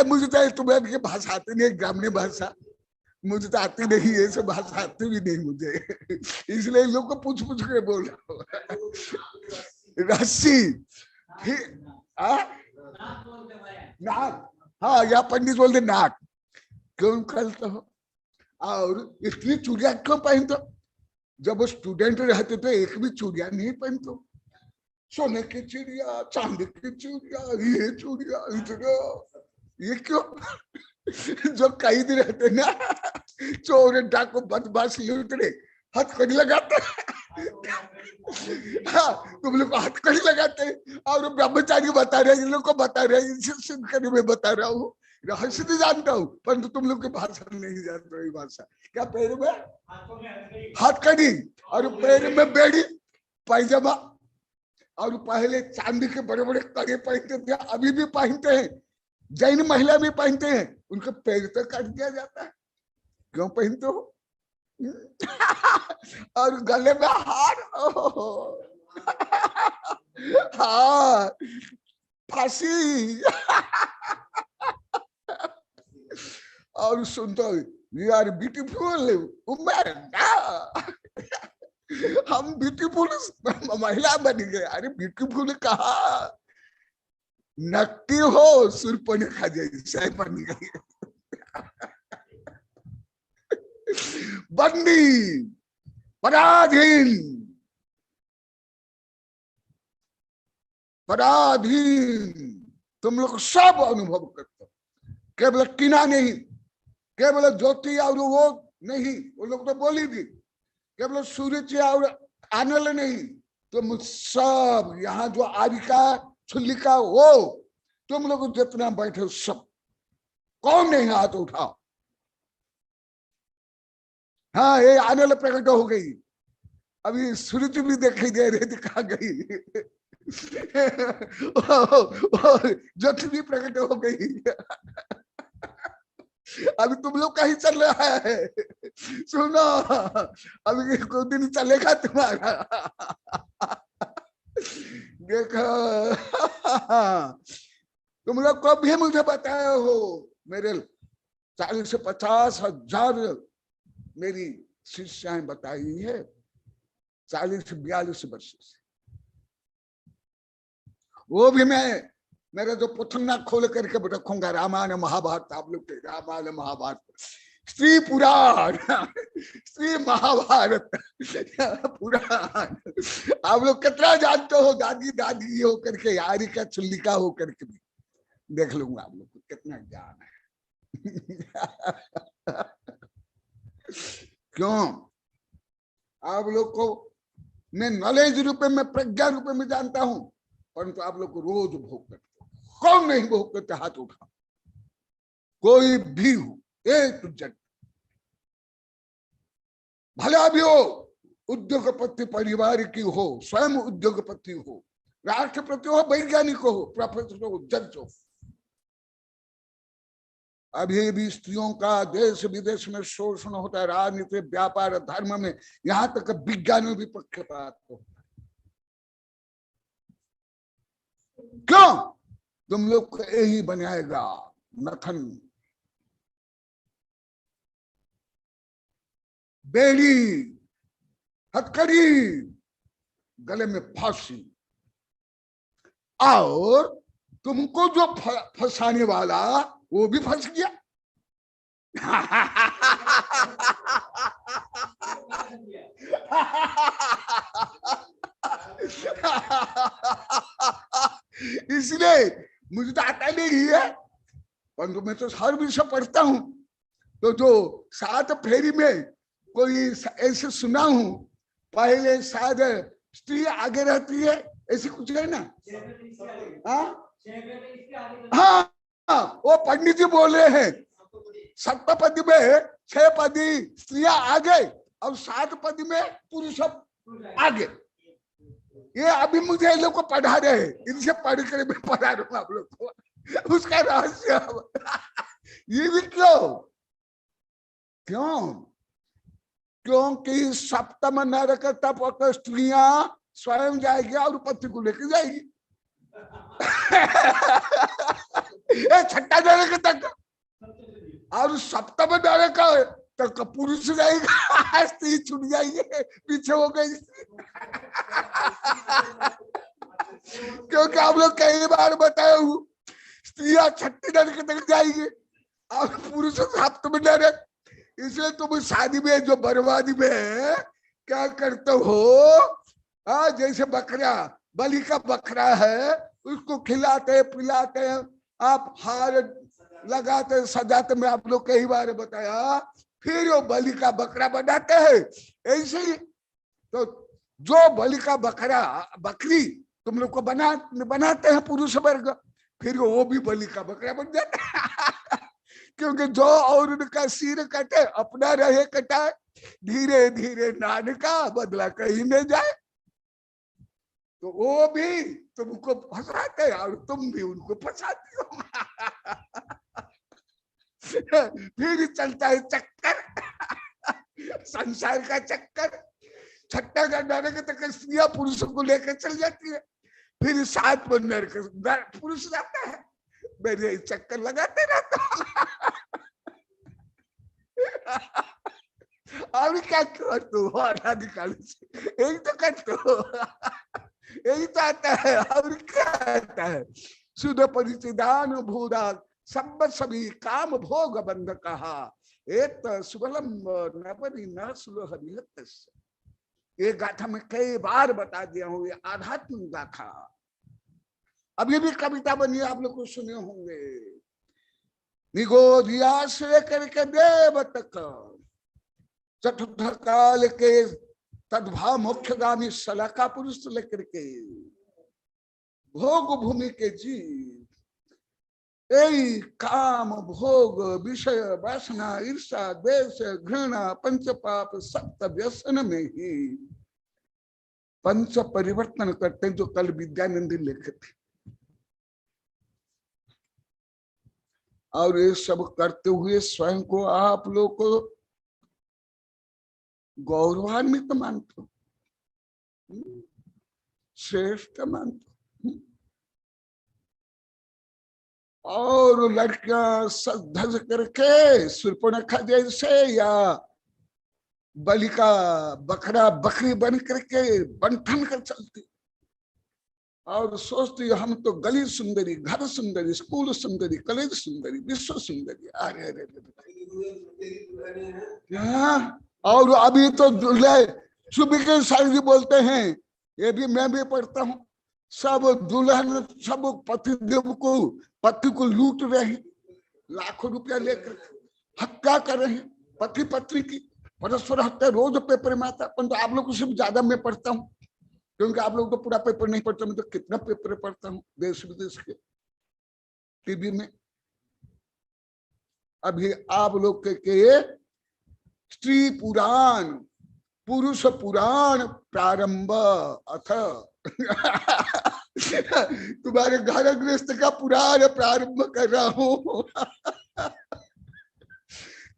मुझे तो तुम्हें भाषा आती नहीं, ग्रामीण भाषा मुझे तो आती नहीं, ये सब भाषा आती भी नहीं मुझे, इसलिए लोग को पूछ के बोल रहा हूँ। रस्सी, नाक, हाँ, या पंडित बोलते नाक क्यों करते हो? और इसलिए चूड़िया क्यों पहनते हो? जब वो स्टूडेंट रहते थे एक भी चूड़िया नहीं पहनते, सोने की चिड़िया, चांदी की चूड़िया, ये चूड़िया, इतना ये क्यों? जो कई दिन रहते ना, चोर डाकू बदमाश लूटने हथकड़ी लगाते। हाँ, तुम लोग को हथकड़ी लगाते हैं और ब्रह्मचारी बता रहे हैं, इन लोग को बता रहे हैं, इनसे सुनकर मैं बता रहा हूँ। रहस्य तो जानता हूँ, परंतु तुम लोग की भाषा नहीं जानता। ये भाषा क्या? पैर में हथकड़ी और पैर में बेड़ी, पैजामा, और पहले चांदी के बड़े बड़े कड़े पहनते थे, अभी भी पहनते हैं। जैन महिला भी पहनते हैं, उनके पैर तक काट दिया जाता है। क्यों पहनते हो? और गले में हार। हाँ, फांसी। और सुनते, वी आर ब्यूटीफुल वुमेन, हम ब्यूटीफुल महिला बन गए। अरे ब्यूटीफुल कहा, नकटी हो सुरपणखा जैसे बन गई। बंदी, पराधीन, पराधीन तुम लोग सब अनुभव करते हो। केवल टीना नहीं, केवल ज्योति और वो नहीं, वो लोग तो बोली थी, केवल सूरज और आनल नहीं, तुम सब यहाँ जो आरिका छुल्लिका वो तुम लोग जितना बैठे सब, कौन नहीं हाथ उठाओ। हाँ, ये आनल प्रकट हो गई, अभी सूरज भी दिखाई दे रहे, दिखा गई। ज्योति भी प्रकट हो गई। अभी तुम लोग कहीं चल रहा है, सुनो, अभी कुछ दिन चलेगा तुम्हारा। देखो, तुम लोग को भी मुझे बताया हो, मेरे 40 से 50 हजार मेरी शिष्याएं बताई है, 40 से 42 वर्ष से। वो भी मैं मेरा जो पुथन्ना खोल करके रखूंगा, रामायण महाभारत, आप लोग के रामायण महाभारत, स्त्री पुराण, स्त्री महाभारत पुराण, आप लोग कितना जानते हो, दादी दादी हो करके, यारी का चुल्लिका हो करके भी देख लूंगा आप लोग को कितना ज्ञान है। क्यों? आप लोग को मैं नॉलेज रूपे में, प्रज्ञा रूपे में जानता हूं, परंतु आप लोग को रोज भोग करते हो। कौन नहीं भोग करते? हाथ उठा, कोई भी हो, एक जन, भला भी हो, उद्योगपति परिवार की हो, स्वयं उद्योगपति हो, राष्ट्रपति हो, वैज्ञानिक हो, प्रोफेसर हो, जज हो, अभी भी स्त्रियों का देश विदेश में शोषण होता है, राजनीति, व्यापार, धर्म में, यहां तक विज्ञान में भी पक्षपात होता है। क्यों? तुम लोग को यही बनाएगा नथन, बेड़ी, हथकड़ी, गले में फांसी, और तुमको जो फंसाने वाला वो भी फंस गया। इसलिए मुझे तो आता नहीं है, परंतु मैं तो हर विषय पढ़ता हूं, तो जो 7 फेरी में कोई ऐसे सुना हूं, पहले शायद स्त्री आगे रहती है, ऐसी कुछ है ना? हाँ, वो पंडित जी बोल रहे हैं, सप्तपदी में 6 पदी स्त्रियां आगे और 7 पदी में पुरुष आगे। ये अभी मुझे लोग को पढ़ा रहे हैं, इनसे पढ़ कर मैं पढ़ा रहा हूँ आप लोग को उसका रहस्य। ये भी क्यों? क्योंकि सप्तम नरक तप स्त्रियां स्वयं जाएगी और पति को लेकर जाएगी। छठा नरक तक, और सप्तम नरक तक पुरुष जाएगा, स्त्री छूट जाएगी, पीछे हो गई। क्योंकि आप लोग कई बार बताए हूँ, स्त्रियां छठी नरक तक जाएगी और पुरुष सप्तम नरक। इसलिए तुम शादी में जो बर्बादी में क्या करते हो, जैसे बकरा, बलि का बकरा है, उसको खिलाते पिलाते हैं, आप हार लगाते सजाते में आप लोग कई बार बताया, फिर वो बलि का बकरा बनाते हैं। ऐसे ही तो जो बलि का बकरा बकरी तुम लोग को बनाते हैं पुरुष वर्ग, फिर वो भी बलि का बकरा बन जाता है। क्योंकि जो और उनका सिर कटे अपना रहे कटा, धीरे धीरे नान का बदला कहीं न जाए। तो वो भी तुमको फंसाते हैं और तुम भी उनको फंसाती हो। फिर चलता है चक्कर, संसार का चक्कर। छट्टा का नरक तक स्त्रियां पुरुषों को लेकर चल जाती है, फिर साथ में नरक पुरुष जाता है। मेरे चक्कर लगाते रहता हूं। अभी क्या कर तू अनाधिकाली से यही तो कर तू, यही तो आता है। और क्या आता है? शुद्ध परिचिदान भूदा सब सभी काम भोग बंध कहा, एक सुबलम नवरी न सुलह निहत। ये गाथा में कई बार बता दिया हूँ, ये आध्यात्मिक गाथा। अभी भी कविता बनी, आप लोग को सुने होंगे। निगोधिया से लेकर के देव तक, चतुर्थ काल के तद्भाव मुख्यगामी सलाका पुरुष लेकर के भोग भूमि के जीव, यही काम भोग विषय वासना ईर्षा द्वेष घृणा पंच पाप सप्त व्यसन में ही पंच परिवर्तन करते हैं, जो कल विद्यानंदी लिखे थे। और ये सब करते हुए स्वयं को आप लोग को गौरवान्वित मानते हो, श्रेष्ठ मानते हो। और लड़कियां सज धज करके सुर्पणखा जैसे या बलि का बकरा बकरी बन करके बंठन कर चलती, और सोचती हम तो गली सुंदरी, घर सुंदरी, स्कूल सुंदरी, कॉलेज सुंदरी, विश्व सुंदरी। अरे अरे क्या! और अभी तो दूल्हे सुबह के शायद बोलते हैं, ये भी मैं भी पढ़ता हूँ, सब दुल्हन सब पतिदेव को पति को लूट रहे हैं, लाखों रुपया लेकर हत्या कर रहे हैं पति पत्नी की, परस्पर हत्या रोज पेपर में आता। परंतु आप लोग को सिर्फ ज्यादा मैं पढ़ता हूँ, क्योंकि आप लोग तो पूरा पेपर नहीं पढ़ते, मैं तो कितना पेपर पढ़ता हूँ देश विदेश के टीवी में। अभी आप लोग के स्त्री पुराण पुरुष पुराण प्रारंभ अथ तुम्हारे घर गृहस्थ का पुराण प्रारंभ कर रहा हूं।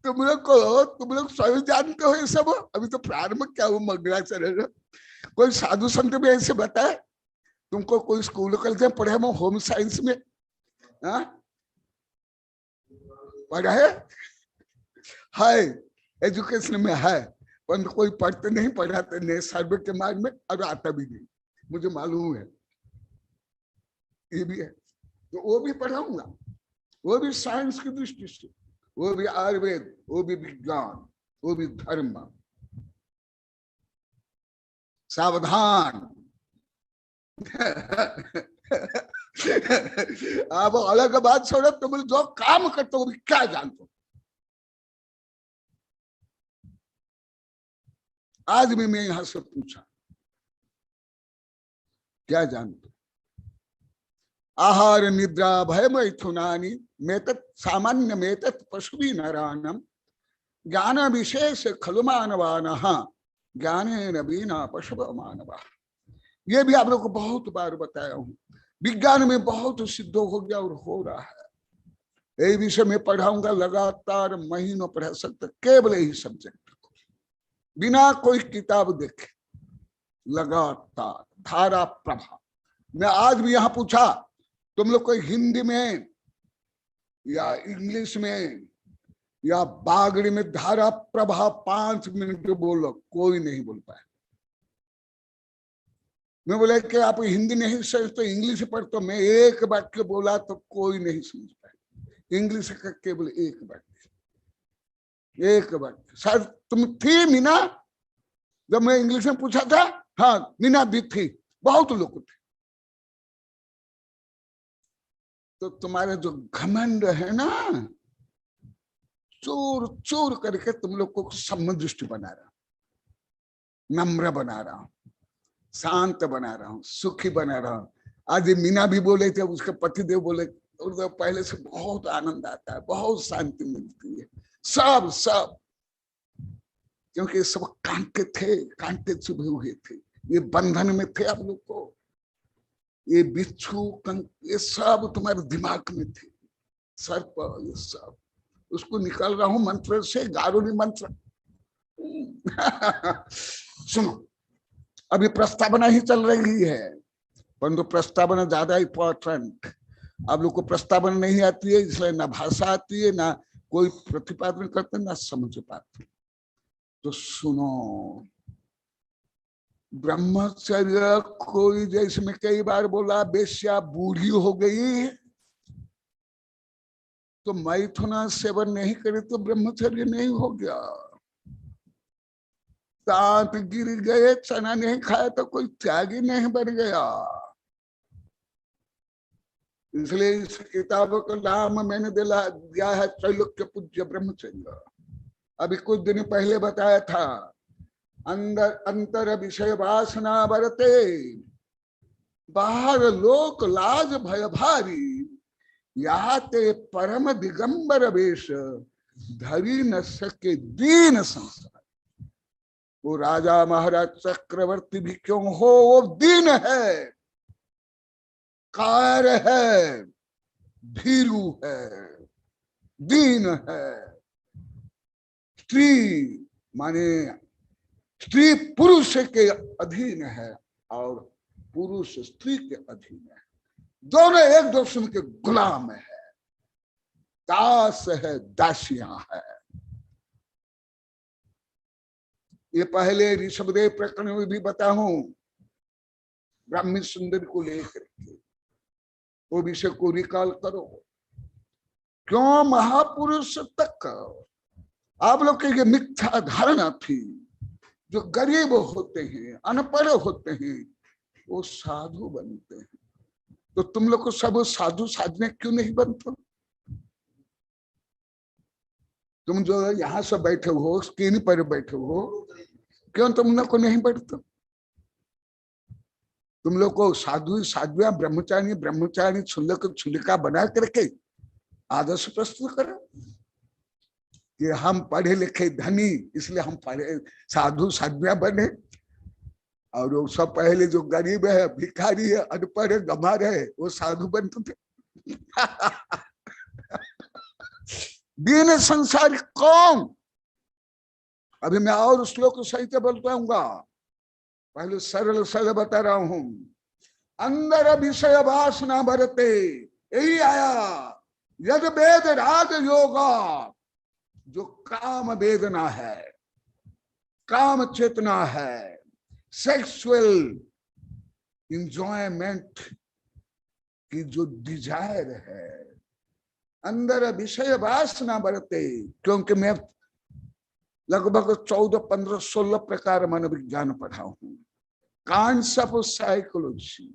तुम लोग स्वयं जानते हो ये सब। अभी तो प्रारंभ क्या हो, मंगलाचरण। कोई साधु संत भी ऐसे बताए तुमको? कोई स्कूल कॉलेज में पढ़े हो, होम साइंस में पढ़ा है एजुकेशन में है, पर कोई पढ़ते नहीं पढ़ाते नहीं, सर्वे के मार्ग में, और आता भी नहीं, मुझे मालूम है। ये भी है, तो वो भी पढ़ाऊंगा, वो भी साइंस की दृष्टि से, वो भी आयुर्वेद, वो भी विज्ञान, वो भी धर्म। सावधान। आप अलग बात छोड़ो, तुम जो काम करते हो क्या जानते हो? आज भी मैं यहां से पूछा, क्या जानते? आहार निद्रा भय मैथुनानि मेतत् सामान्य मेतत् पशुभि नरानम ज्ञान विशेष खलु मानवानः ज्ञानेन बिना पशुभ मानवा। ये भी आप लोग को बहुत बार बताया हूं, विज्ञान में बहुत सिद्ध हो गया और हो रहा है। यही विषय में पढ़ाऊंगा, लगातार महीनों पढ़ा सकते, केवल यही सब्जेक्ट को, बिना कोई किताब देखे, लगातार धारा प्रभा। मैं आज भी यहां पूछा, तुम लोग कोई हिंदी में या इंग्लिश में या बागड़ी में धारा प्रभा 5 मिनट बोलो, कोई नहीं बोल पाए। मैं बोला कि आप हिंदी नहीं समझते तो इंग्लिश पढ़, तो मैं एक वाक्य बोला तो कोई नहीं समझ पाए। इंग्लिश का केवल एक वाक्य, एक वाक्य। शायद तुम थी मीना जब मैं इंग्लिश में पूछा था? हाँ, मीना भी थी, बहुत लोग थे। तो तुम्हारा जो घमंड है ना, चोर चोर करके तुम लोग को समदृष्टि बना रहा, नम्र बना रहा हूं, शांत बना रहा हूं, सुखी बना रहा हूं। आज मीना भी बोले थे, उसके पतिदेव बोले, तो पहले से बहुत आनंद आता है, बहुत शांति मिलती है। सब सब क्योंकि सब कांटे थे, कांटे चुभे हुए थे, ये बंधन में थे आप लोग को, ये बिच्छू ये सब तुम्हारे दिमाग में थे, सर्प ये सब, उसको निकाल रहा हूं मंत्र से, गारुड़ी मंत्र। सुनो, अभी प्रस्तावना ही चल रही है, परंतु प्रस्तावना ज्यादा इंपॉर्टेंट। आप लोग को प्रस्तावना नहीं आती है, इसलिए ना भाषा आती है, ना कोई प्रतिपादन करते, ना समझ पाते। तो सुनो, ब्रह्मचर्य कोई, जैसे मैं कई बार बोला, बेश्या बूढ़ी हो गई तो मैथुना सेवन नहीं करे तो ब्रह्मचर्य नहीं हो गया। दांत गिर गए, चना नहीं खाया तो कोई त्यागी नहीं बन गया। इसलिए इस किताब का नाम मैंने दिया है त्रैलोक्य पूज्य ब्रह्मचर्य। अभी कुछ दिन पहले बताया था, अंदर अंतर विषय वासना बरते, बाहर लोक लाज भय भारी, याते परम दिगंबर वेश, धरी न सके दीन संसार। वो राजा महाराज चक्रवर्ती भी क्यों हो, वो दीन है, कार है, भीरू है, दीन है। स्त्री माने स्त्री पुरुष के अधीन है और पुरुष स्त्री के अधीन है, दोनों एक दूसरे के गुलाम है, दास है, दासियां है। ये पहले ऋषभदेव प्रकरण में भी बताऊं, ब्राह्मी सुंदर को लेकर के, वो विषय को रिकॉल करो। क्यों महापुरुष तक आप लोग के ये मिथ्या धारणा थी, जो गरीब होते हैं, अनपढ़ होते हैं, वो साधु बनते हैं। तो तुम लोग को सब साधु साधने क्यों नहीं बनते? तुम जो यहाँ से बैठे हो, स्क्रीन पर बैठे हो, क्यों तुम लोग को नहीं बैठते? तुम लोग को साधु साधुआ ब्रह्मचारी ब्रह्मचारी छुलिका बना करके आदर्श प्रस्तुत करो कि हम पढ़े लिखे धनी, इसलिए हम पढ़े साधु साधुआ बने, और वो सब पहले जो गरीब है, भिखारी है, अनपढ़ है, गंवार है, वो साधु बनते थे। दीन संसार कौन? अभी मैं और श्लोक सहित बोलता हूँगा, पहले सरल सरल बता रहा हूं। अंदर विषय वासना भरते, यही आया, यद वेद राग योगा, जो काम वेदना है, काम चेतना है, सेक्सुअल इंजॉयमेंट की जो डिजायर है, अंदर विषय वासना बरते। क्योंकि मैं लगभग 14, 15, 16 प्रकार मनोविज्ञान पढ़ा हूं, कॉन्सेप्ट ऑफ साइकोलॉजी,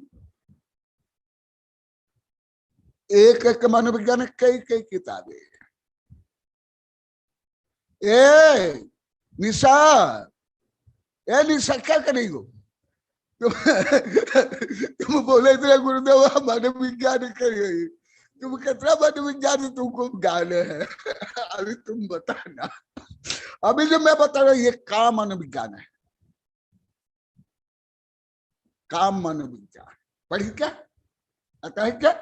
एक एक मनोविज्ञान कई कई किताबें। निशा, निशा क्या करेगी? तुम बोले थे गुरुदेव मनोविज्ञान करिए, तुम कितना मनोविज्ञान तुमको ज्ञान है? अभी तुम बताना। अभी जो मैं बता रहा हूं, ये काम मनोविज्ञान है, काम मनोविज्ञान। पढ़ी क्या आता है क्या?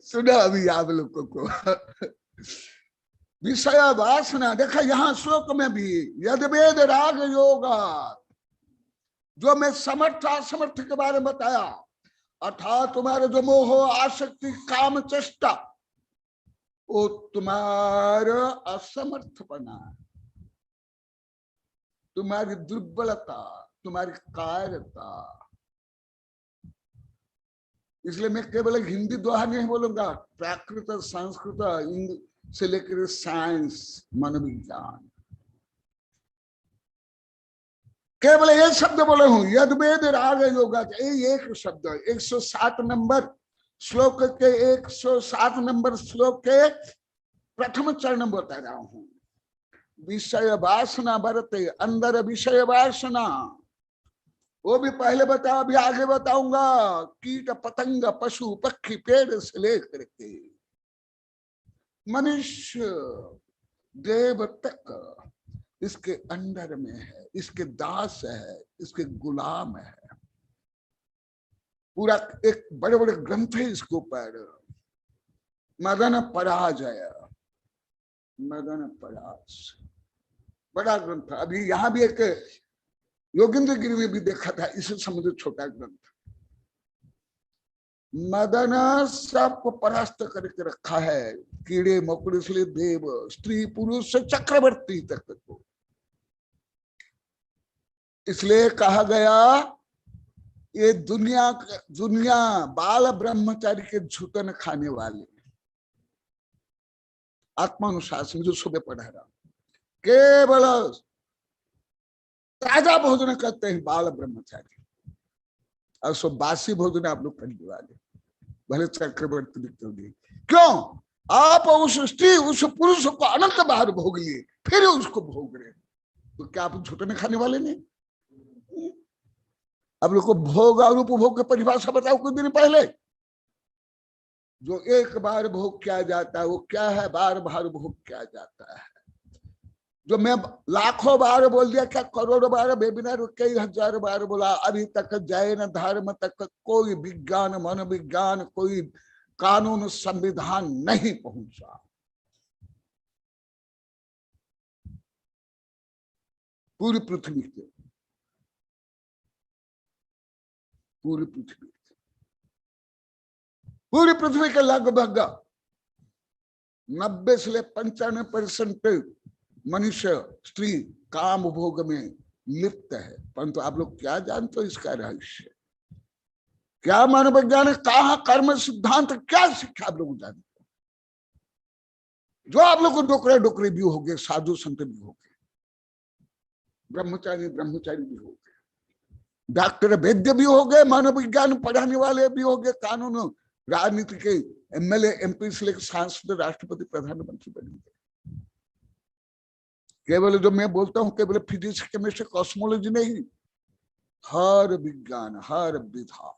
सुना अभी आप लोगों को। विषय वासना, देखा यहाँ श्लोक में भी, यद वेद राग योगा, जो मैं समर्थ असमर्थ के बारे में बताया, अर्थात तुम्हारे जो मोह आसक्ति काम चेष्टा, वो तुम्हारा असमर्थ बना, तुम्हारी दुर्बलता, तुम्हारी कायरता। इसलिए मैं केवल हिंदी दोहा नहीं बोलूंगा, प्राकृत संस्कृत से लेकर साइंस मनोविज्ञान, केवल एक शब्द बोले हूं, यद वेद राग योगा, एक शब्द 107 नंबर श्लोक के 107 नंबर श्लोक के प्रथम चरण बता रहा हूं। विषय वासना बरते, अंदर विषय वासना, वो भी पहले बताओ, अभी आगे बताऊंगा। कीट पतंग पशु पक्षी पेड़ से लेकर के मनुष्य देव तक इसके अंदर में है, इसके दास है, इसके गुलाम है। पूरा एक बड़े बड़े ग्रंथ है इसके ऊपर। मदन पराजय, मदन पराज बड़ा ग्रंथ। अभी यहाँ भी एक योगेंद्र गिरी में भी देखा था इसे संबंधित छोटा ग्रंथ। मदन सबको परास्त करके रखा है, कीड़े मकोड़े से देव स्त्री पुरुष से चक्रवर्ती तक को। इसलिए कहा गया ये दुनिया बाल ब्रह्मचारी के झूठन खाने वाले। आत्मानुशासन जो सुबह पढ़ा रहा, केवल ताजा भोजन करते हैं बाल ब्रह्मचारी, और सो बासी भोजन आप लोग करने वाले, भले चक्रवर्ती दिखते। क्यों? आप उस स्त्री उस पुरुष को अनंत बार भोग लिए, फिर उसको भोग रहे, तो क्या आप झूठने खाने वाले नहीं? अब लोग को भोग और उपभोग की परिभाषा बताओ कुछ दिन पहले। जो एक बार भोग किया जाता है वो क्या है? बार बार भोग किया जाता है। जो मैं लाखों बार बोल दिया, क्या करोड़ों बार वेबिनार कई हजार बार बोला, अभी तक जैन धर्म तक कोई विज्ञान मनोविज्ञान कोई कानून संविधान नहीं पहुंचा। पूरी पृथ्वी के पूरी पृथ्वी के लगभग 90 से 95% मनुष्य स्त्री काम भोग में लिप्त है। परंतु आप लोग क्या जानते हो इसका रहस्य? क्या मनोवैज्ञानिक कहा कर्म सिद्धांत क्या शिक्षा आप लोग जानते हो? जो आप लोग को डोकरे भी हो गए, साधु संत भी हो गए, ब्रह्मचारी भी हो गए, डॉक्टर वैद्य भी हो गए, मनोविज्ञान पढ़ाने वाले भी हो गए, कानून राजनीति के एमएलए एमपी से लेकर सांसद राष्ट्रपति प्रधानमंत्री बन गए। केवल जो मैं बोलता हूं केवल फिजिक्स केमिस्ट्री कॉस्मोलॉजी नहीं, हर विज्ञान हर विधा।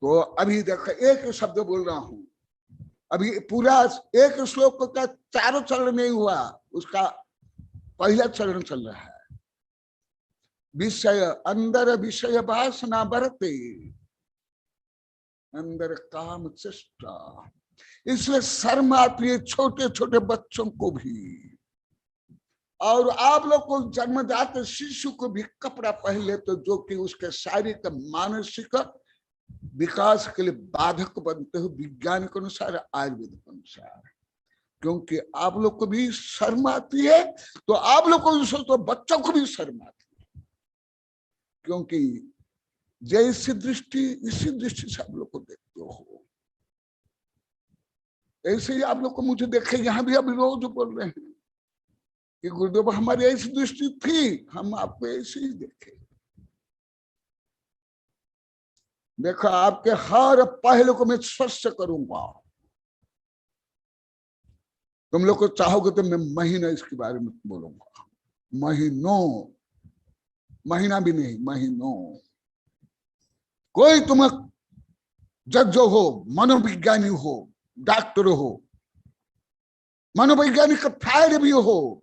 तो अभी देखो एक शब्द बोल रहा हूं, अभी पूरा एक श्लोक का 4 चरण नहीं हुआ, उसका पहला चरण चल रहा है। विषय अंदर विषय वासना बरते, अंदर काम चेष्टा। इसलिए शर्म आती है छोटे छोटे बच्चों को भी, और आप लोग को जन्मजात शिशु को भी कपड़ा पहले तो जो कि उसके शारीरिक मानसिक विकास के लिए बाधक बनते हो विज्ञान के अनुसार, आयुर्वेद के अनुसार। क्योंकि आप लोग को भी शर्म आती है, तो आप लोग को तो बच्चों को भी शर्म आती है। क्योंकि जैसी दृष्टि इसी दृष्टि से आप लोग को देखते हो, ऐसे ही आप लोग को मुझे देखे। यहाँ भी अभी रोज बोल रहे हैं कि गुरुदेव हमारी ऐसी दृष्टि थी, हम आपको ऐसे ही देखे। देखो आपके हर पहलू को मैं स्पष्ट करूंगा। तुम लोग को चाहोगे तो मैं महीना इसके बारे में बोलूंगा, महीना भी नहीं, महीनों। कोई तुम जज हो, मनोविज्ञानी हो, डॉक्टर हो, मनोवैज्ञानिक फायर भी हो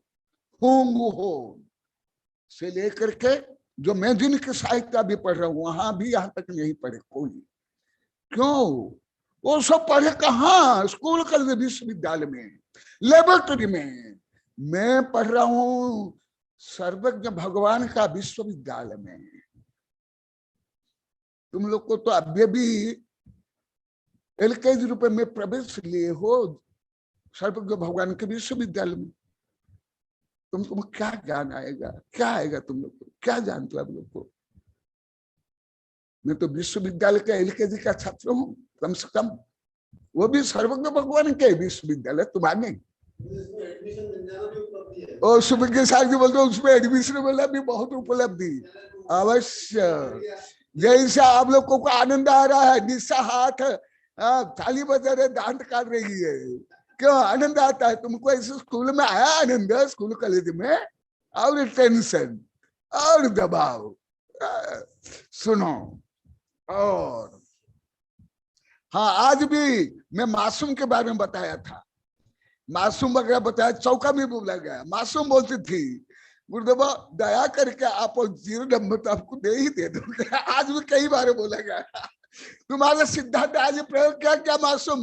से लेकर के जो मैं जिनके साहित्य भी पढ़ रहा हूं वहां भी यहां तक नहीं पढ़े कोई। क्यों? वो सब पढ़े कहाँ? स्कूल कॉलेज विश्वविद्यालय में, लेबोरेटरी में। मैं पढ़ रहा हूं सर्वज्ञ भगवान का विश्वविद्यालय में। तुम लोग को तो अभी भी LKG रुपए में प्रवेश लिए हो सर्वज्ञ भगवान के विश्वविद्यालय में। तुमको क्या ज्ञान आएगा? क्या आएगा? तुम लोग को क्या जानते हो? आप लोग को मैं तो विश्वविद्यालय का LKG का छात्र हूँ कम से कम, वो भी सर्वज्ञ भगवान के विश्वविद्यालय, तुम्हारे नहीं। और सुमित साहब जी बोलते उसमें एडमिशन वाला भी बहुत उपलब्धि अवश्य। जैसे आप लोगों को आनंद आ रहा है, निस्सा हाथ थाली बजा रहे, दांत काट रही है, क्यों आनंद आता है तुमको? ऐसे स्कूल में आया आनंद, स्कूल कॉलेज में, और टेंशन और दबाव। सुनो, और हाँ, आज भी मैं मासूम के बारे में बताया था, मासूम वगैरह बताया, चौका में बोला गया। मासूम बोलती थी गुरुदेव दया करके आप 0 नंबर तो आपको दे ही दे दोगे। आज भी कई बार बोला गया, तुम्हारा सिद्धांत आज प्रयोग किया क्या मासूम?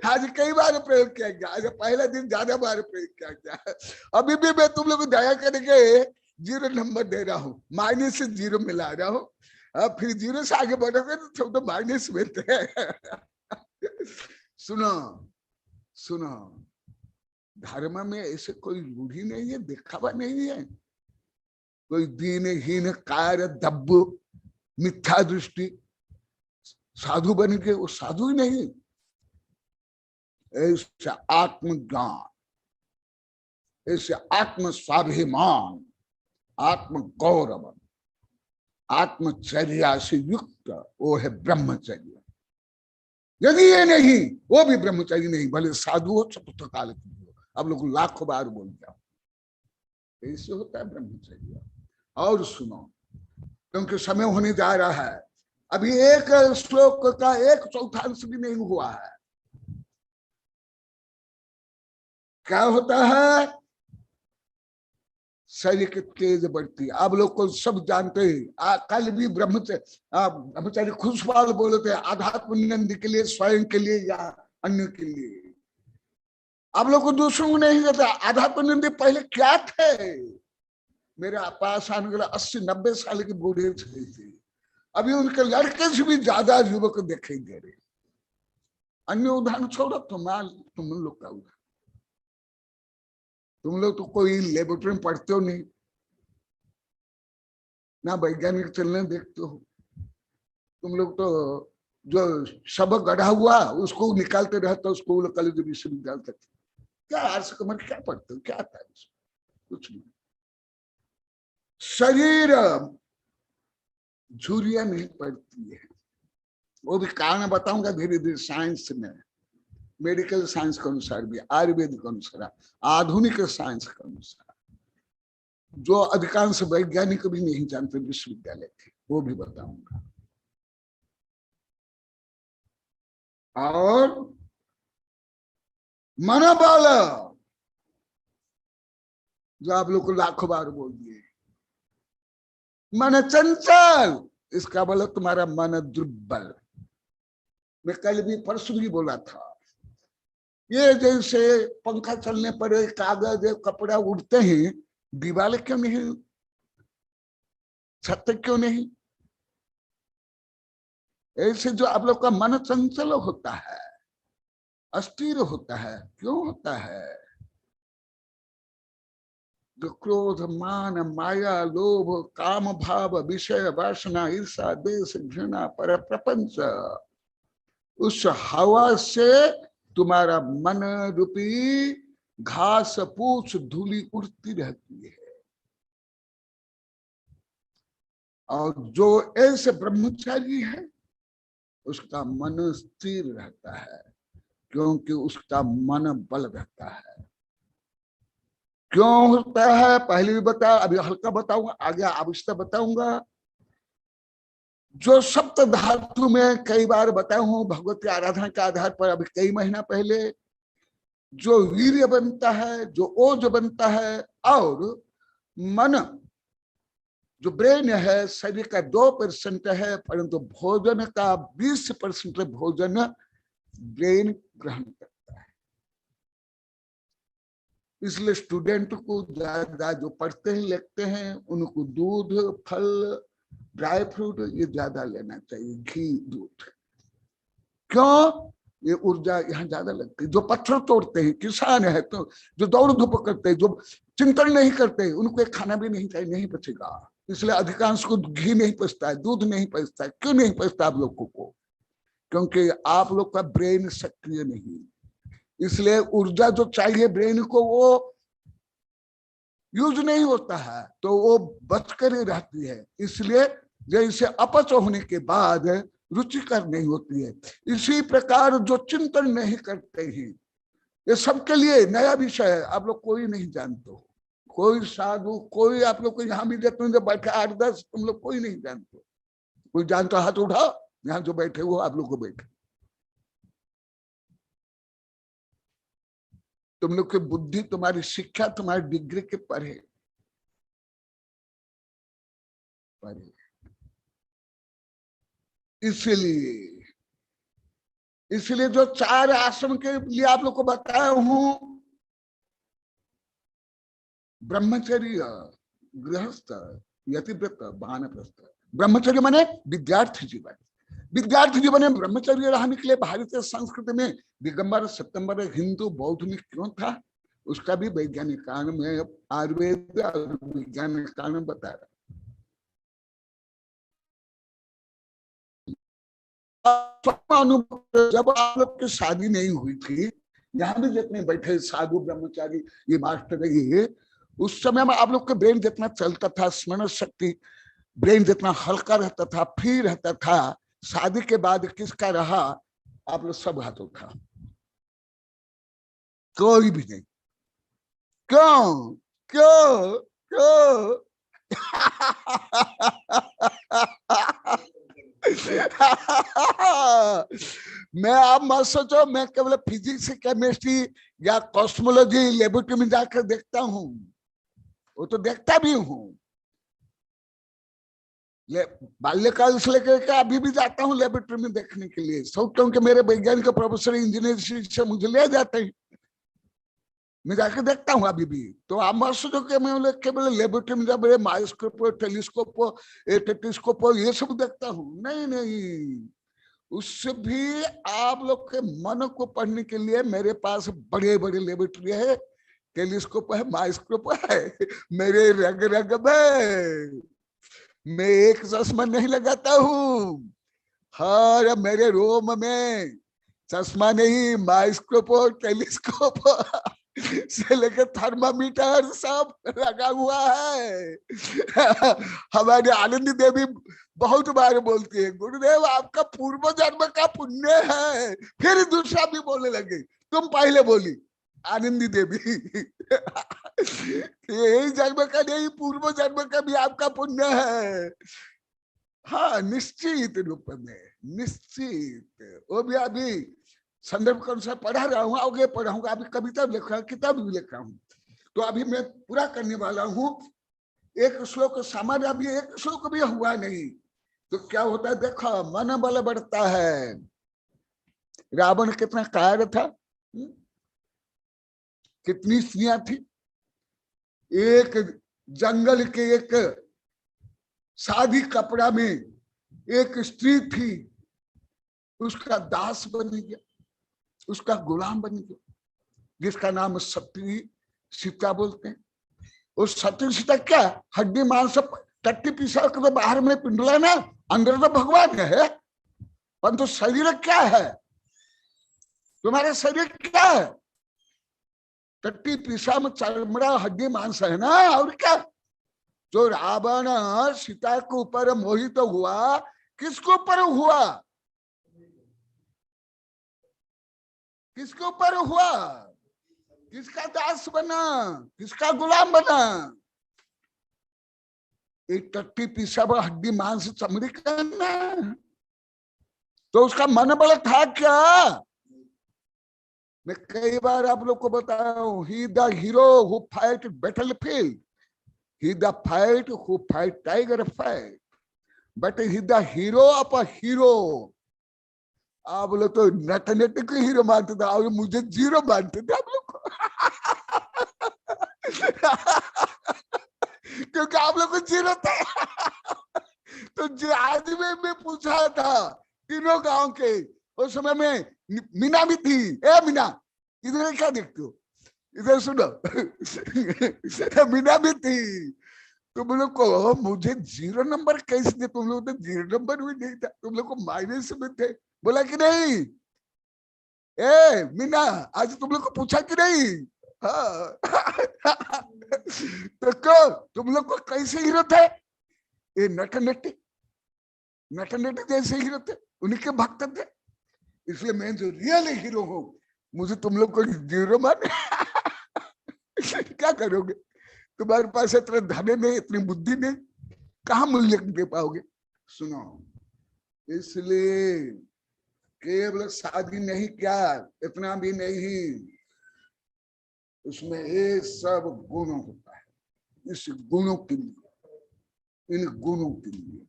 आज कई बार प्रयोग किया गया, आज पहला दिन ज्यादा बार प्रयोग किया गया। अभी भी मैं तुम लोग को दया करके 0 नंबर दे रहा हूँ, माइनस से 0 मिला रहा हूँ। अब फिर 0 से आगे बढ़ोगे तो माइनस में थे। सुनो सुनो, धर्म में ऐसे कोई रूढ़ी नहीं है, दिखावा नहीं है, कोई दीनहीन कार्य दब्बु मिथ्या दृष्टि साधु बन के वो साधु ही नहीं। ऐसे आत्मज्ञान, ऐसे आत्म स्वाभिमान, आत्म गौरव, आत्मचर्या से युक्त वो है ब्रह्मचर्य। यदि ये नहीं, वो भी ब्रह्मचर्य नहीं, भले साधु हो चतुर्थ काल की हो, अब लोग लाखों बार बोल जाओ, ऐसे होता है ब्रह्मचर्य। और सुनो, क्योंकि समय होने जा रहा है, अभी एक श्लोक का 1/4 भी नहीं हुआ है। क्या होता है? शरीर की तेज बढ़ती। आप लोग को सब जानते हैं, कल भी ब्रह्मचारी खुशहाल बोले थे, आध्यात्म निंद के लिए, स्वयं के लिए या अन्य के लिए। आप लोग को दूसरों को नहीं कहते। आध्यात्म निंद पहले क्या थे? मेरे पास आने वाले 80-90 साल के बूढ़े थे, अभी उनके लड़के से भी ज्यादा युवक दिखाई दे रहे। अन्य उदाहरण छोड़ो, तुम लोग का उदाहरण, तुम लोग तो कोई लेबोरेटरी में पढ़ते हो नहीं ना, वैज्ञानिक चलने देखते हो। तुम लोग तो जो सब गढ़ा हुआ उसको निकालते रहते हो, स्कूल कॉलेज विश्वविद्यालय तक। क्या आर्स कमर क्या पढ़ते हो? क्या आता है? कुछ नहीं। शरीर झुर्रियां नहीं पड़ती है, वो भी कारण बताऊंगा धीरे धीरे। साइंस में, मेडिकल साइंस के अनुसार भी, आयुर्वेद के अनुसार, आधुनिक साइंस के अनुसार, जो अधिकांश वैज्ञानिक भी नहीं जानते विश्वविद्यालय के, वो भी बताऊंगा। और मनोबल, जो आप लोग को लाखों बार बोल दिए, मन चंचल, इसका बोला तुम्हारा मन दुर्बल। मैं कल भी परसों भी बोला था, ये जैसे पंखा चलने पर कागज कपड़ा उड़ते हैं, दीवार क्यों नहीं, छत क्यों नहीं? ऐसे जो आप लोग का मन चंचल होता है, अस्थिर होता है, क्यों होता है? जो क्रोध, मान, माया, लोभ, काम भाव, विषय वासना, ईर्षा, द्वेष, घृणा, पर प्रपंच, उस हवा से तुम्हारा मन रूपी घास पूछ धूली उड़ती रहती है। और जो ऐसे ब्रह्मचारी है उसका मन स्थिर रहता है, क्योंकि उसका मन बल रहता है। क्यों होता है पहले भी बताया, अभी हल्का बताऊंगा, आगे आवश्यकता बताऊंगा। जो सप्त धातु में कई बार बताया हूं भगवती आराधना के आधार पर, अभी कई महीना पहले, जो वीर्य बनता है, जो ओज बनता है, और मन जो ब्रेन है, शरीर का 2% है, परंतु भोजन का 20% भोजन ब्रेन ग्रहण करता है। इसलिए स्टूडेंट को ज्यादा, जो पढ़ते हैं लिखते हैं, उनको दूध, फल, ड्राई फ्रूट ये ज्यादा लेना चाहिए, घी, दूध। क्यों? ये ऊर्जा यहाँ ज्यादा लगती है। जो पत्थर तोड़ते हैं, किसान है, तो जो दौड़ धूप करते हैं, जो चिंतन नहीं करते, उनको एक खाना भी नहीं चाहिए, नहीं पचेगा। इसलिए अधिकांश को घी नहीं पचता है, दूध नहीं पचता है। क्यों नहीं पचता आप लोगों को? क्योंकि आप लोग का ब्रेन सक्रिय नहीं। इसलिए ऊर्जा जो चाहिए ब्रेन को, वो यूज नहीं होता है तो वो बचकर ही रहती है। इसलिए जैसे अपच होने के बाद रुचिकर नहीं होती है, इसी प्रकार जो चिंतन नहीं करते हैं, ये सबके लिए नया विषय है। आप लोग कोई नहीं जानते हो, कोई साधु, कोई आप लोग को यहाँ भी देते हैं जो बैठे 8-10, तुम लोग कोई नहीं जानते। कोई जानता हाथ उठाओ, यहाँ जो बैठे हो आप लोग को बैठे। तुम लोग की बुद्धि, तुम्हारी शिक्षा, तुम्हारी डिग्री के परे परे। इसलिए जो 4 आश्रम के लिए आप लोग को बताया हूं, ब्रह्मचर्य, गृहस्थ, यतिव्रत, वानप्रस्थ। ब्रह्मचर्य माने विद्यार्थी जीवन। विद्यार्थी जीवन में ब्रह्मचर्य रहने के लिए भारतीय संस्कृति में दिगंबर, सितंबर, हिंदू, बौद्ध में क्यों था, उसका भी वैज्ञानिक कारण में, आयुर्वेद और वैज्ञानिक कारण बता रहा। अनुभव जब आप लोग की शादी नहीं हुई थी, यहाँ भी जितने बैठे साधु ब्रह्मचारी ये मास्टर ये, उस समय में आप लोग के ब्रेन जितना चलता था, स्मरण शक्ति ब्रेन जितना हल्का रहता था, फ्री रहता था, शादी के बाद किसका रहा? आप लोग सब हाथ उठा, कोई भी नहीं। क्यों क्यों क्यों? मैं आप मत सोचो मैं केवल फिजिक्स, केमिस्ट्री या कॉस्मोलॉजी लेबोरेटरी में जाकर देखता हूं, वो तो देखता भी हूं। बाल्यकाल से लेकर के अभी भी जाता हूँ लेबोरेटरी में देखने के लिए, सब क्योंकि मेरे वैज्ञानिक प्रोफेसर इंजीनियर से मुझे ले जाते हैं, मैं जाकर देखता हूँ अभी भी। तो आप मत सोचो कि मैं केवल लेबोरेटरी में जब माइक्रोस्कोप, टेलीस्कोप, टेलीस्कोप ये सब देखता हूँ, नहीं नहीं। उससे भी आप लोग के मन को पढ़ने के लिए मेरे पास बड़े बड़े लेबोरेटरी है, टेलीस्कोप है, माइक्रोस्कोप है, मेरे रग रग में। मैं एक चश्मा नहीं लगाता हूँ, हर मेरे रोम में चश्मा नहीं, माइक्रोस्कोप, टेलीस्कोप से लेकर थर्मामीटर सब लगा हुआ है। हमारी आनंदी देवी बहुत बार बोलती है, गुरुदेव आपका पूर्व जन्म का पुण्य है। फिर दूसरा भी बोलने लगे, तुम पहले बोली आनंदी देवी। यही जन्म का नहीं, पूर्व जन्म का भी आपका पुण्य है। हाँ, निश्चित रूप में, निश्चित। वो भी अभी संदर्भ के अनुसार पढ़ा रहा हूँ, आगे पढ़ाऊंगा। अभी कविता लिख रहा हूँ, किताब भी लिख रहा हूँ, तो अभी मैं पूरा करने वाला हूँ। एक श्लोक सामान्य, अभी एक श्लोक भी हुआ नहीं, तो क्या होता है देखो, मन बल बढ़ता है। रावण कितना कायर था, कितनी स्त्रियां थी, एक जंगल के एक शादी कपड़ा में एक स्त्री थी, उसका दास बन गया, उसका गुलाम बन गया, जिसका नाम सती सीता बोलते हैं। उस सती सीता क्या, हड्डी मांस टट्टी पीसा कर तो बाहर में पिंडला ना, अंदर तो भगवान है, परंतु शरीर क्या है, तुम्हारा शरीर क्या है? टट्टी पीसा में चमड़ा हड्डी मांस है ना, और क्या? जो रावण सीता के ऊपर मोहित हुआ, किसके ऊपर हुआ? किसके ऊपर हुआ? किसका दास बना, किसका गुलाम बना? एक टट्टी पीसा हुआ हड्डी मांस चमड़ी का ना, तो उसका मन बल था क्या? मैं कई बार आप लोग को बताया हूं, he the hero who fight battlefield, he the fight who fight tiger fight, but he the hero of a hero। आप लोग तो नट नट को हीरो मानते थे, और मुझे जीरो मानते थे आप लोग को। क्योंकि आप लोग को जीरो था। तो आज मैं पूछा था तीनों गांव के, उस समय में मीना भी थी, ए मीना इधर क्या देखते हो, इधर सुनो। मीना भी थी, तुम लोग को मुझे 0 नंबर कैसे दे? तुम लोग तो 0 नंबर भी नहीं था, तुम लोग को माइनस में थे। बोला कि नहीं, ए मीना आज तुम लोग को पूछा कि नहीं, हाँ। तो क्यों तुम लोग को कैसे हीरो थे? ये नट नट जैसे हीरो थे, उनके भक्त थे। इसलिए मैं जो रियल हीरो हूं, मुझे तुम लोग को जीरो माने। क्या करोगे? तुम्हारे पास इतना धन नहीं, इतनी बुद्धि नहीं, कहाँ मूल्य दे पाओगे? सुनो, इसलिए केवल शादी नहीं किया, इतना भी नहीं, उसमें ये सब गुण होता है। इस गुणों के लिए, इन गुणों के लिए,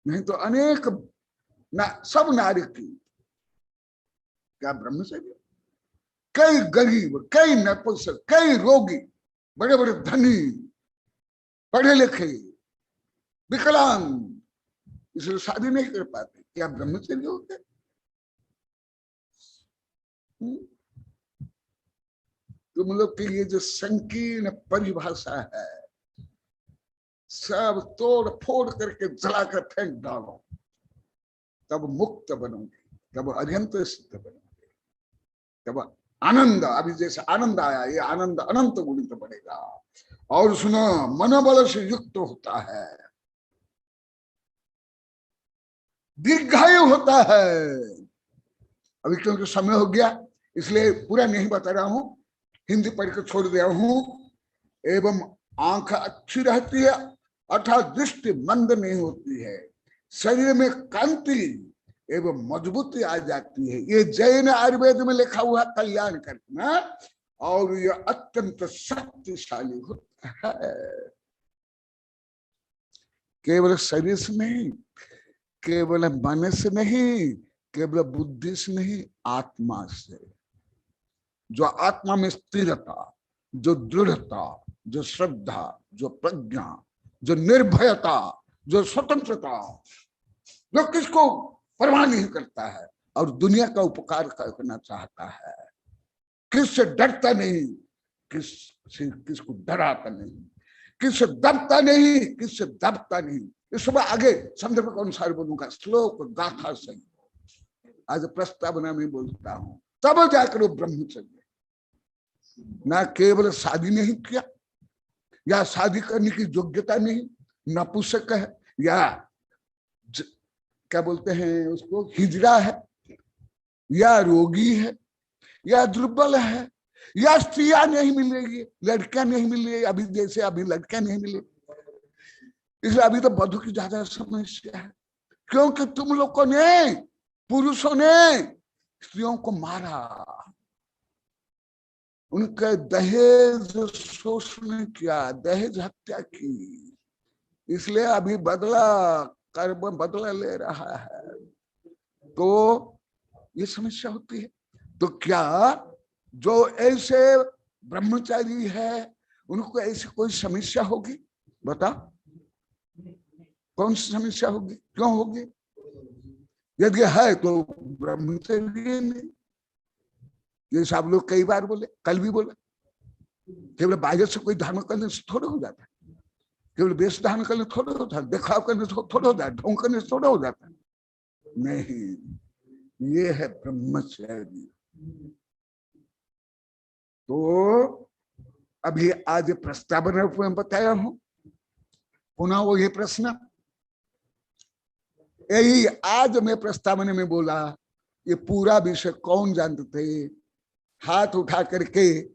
नहीं तो अनेक सब नारी की क्या ब्रह्मचर्य, कई गरीब, कई नपुंसक, कई रोगी, बड़े बड़े धनी, पढ़े लिखे, विकलांग, इसलिए शादी नहीं कर पाते, क्या ब्रह्मचर्य होते? तुम लोग के लिए जो संकीर्ण परिभाषा है, सब तोड़ फोड़ करके जलाकर फेंक डालो, तब मुक्त बनोगे, तब अत्यंत सिद्ध बनोगे, तब आनंद, अभी जैसे आनंद आया, ये आनंद अनंत गुणित बढ़ेगा। और सुनो, मनोबल से युक्त होता है, दीर्घायु होता है। अभी क्योंकि समय हो गया इसलिए पूरा नहीं बता रहा हूं, हिंदी पढ़ के छोड़ दिया हूं। एवं आंख अच्छी रहती है, अर्थात दृष्टि मंद नहीं होती है, शरीर में कांति एवं मजबूती आ जाती है। ये जैन आयुर्वेद में लिखा हुआ कल्याण करना, और ये अत्यंत शक्तिशाली होता है। केवल शरीर से नहीं, केवल मन से नहीं, केवल बुद्धि से नहीं, आत्मा से। जो आत्मा में स्थिरता, जो दृढ़ता, जो श्रद्धा, जो प्रज्ञा, जो निर्भयता, जो स्वतंत्रता, जो किसको परवाह नहीं करता है और दुनिया का उपकार करना चाहता है, किससे डरता नहीं, किसको डराता नहीं, किससे दबता नहीं, किससे दबता नहीं। इस समय आगे संदर्भ के अनुसार बोलूंगा, श्लोक गाथा से आज प्रस्तावना में बोलता हूं, तब जाकर वो ब्रह्मचर्य। ना केवल शादी नहीं किया, या शादी करने की योग्यता नहीं, नपुंसक है, या क्या बोलते हैं उसको, हिजड़ा है, या रोगी है, या दुर्बल है, या स्त्रियां नहीं मिलेगी, लड़कियां नहीं मिलेगी, अभी जैसे अभी लड़कियां नहीं मिले, इसलिए अभी तो बधू की ज्यादा समस्या है। क्योंकि तुम लोगों ने, पुरुषों ने स्त्रियों को मारा, उनके दहेज शोषण किया, दहेज हत्या की, इसलिए अभी बदला कर्म बदला ले रहा है, तो ये समस्या होती है। तो क्या जो ऐसे ब्रह्मचारी है उनको ऐसी कोई समस्या होगी? बता, कौन सी समस्या होगी, क्यों होगी? यदि है तो ब्रह्मचर्य नहीं, जैसे आप लोग कई बार बोले, कल भी बोले, केवल बाहर से कोई धर्म करने से थोड़ा हो जाता है, केवल वेश धारण करने थोड़ा होता है, दिखाव करने से थोड़ा होता है, ढोंग करने से थोड़ा हो जाता है। नहीं, ये है ब्रह्मचर्य। तो अभी आज प्रस्तावना में बताया हूं, पुनः वो ये प्रश्न, यही आज मैं प्रस्तावना में बोला, ये पूरा विषय कौन जानते थे? हाथ उठा करके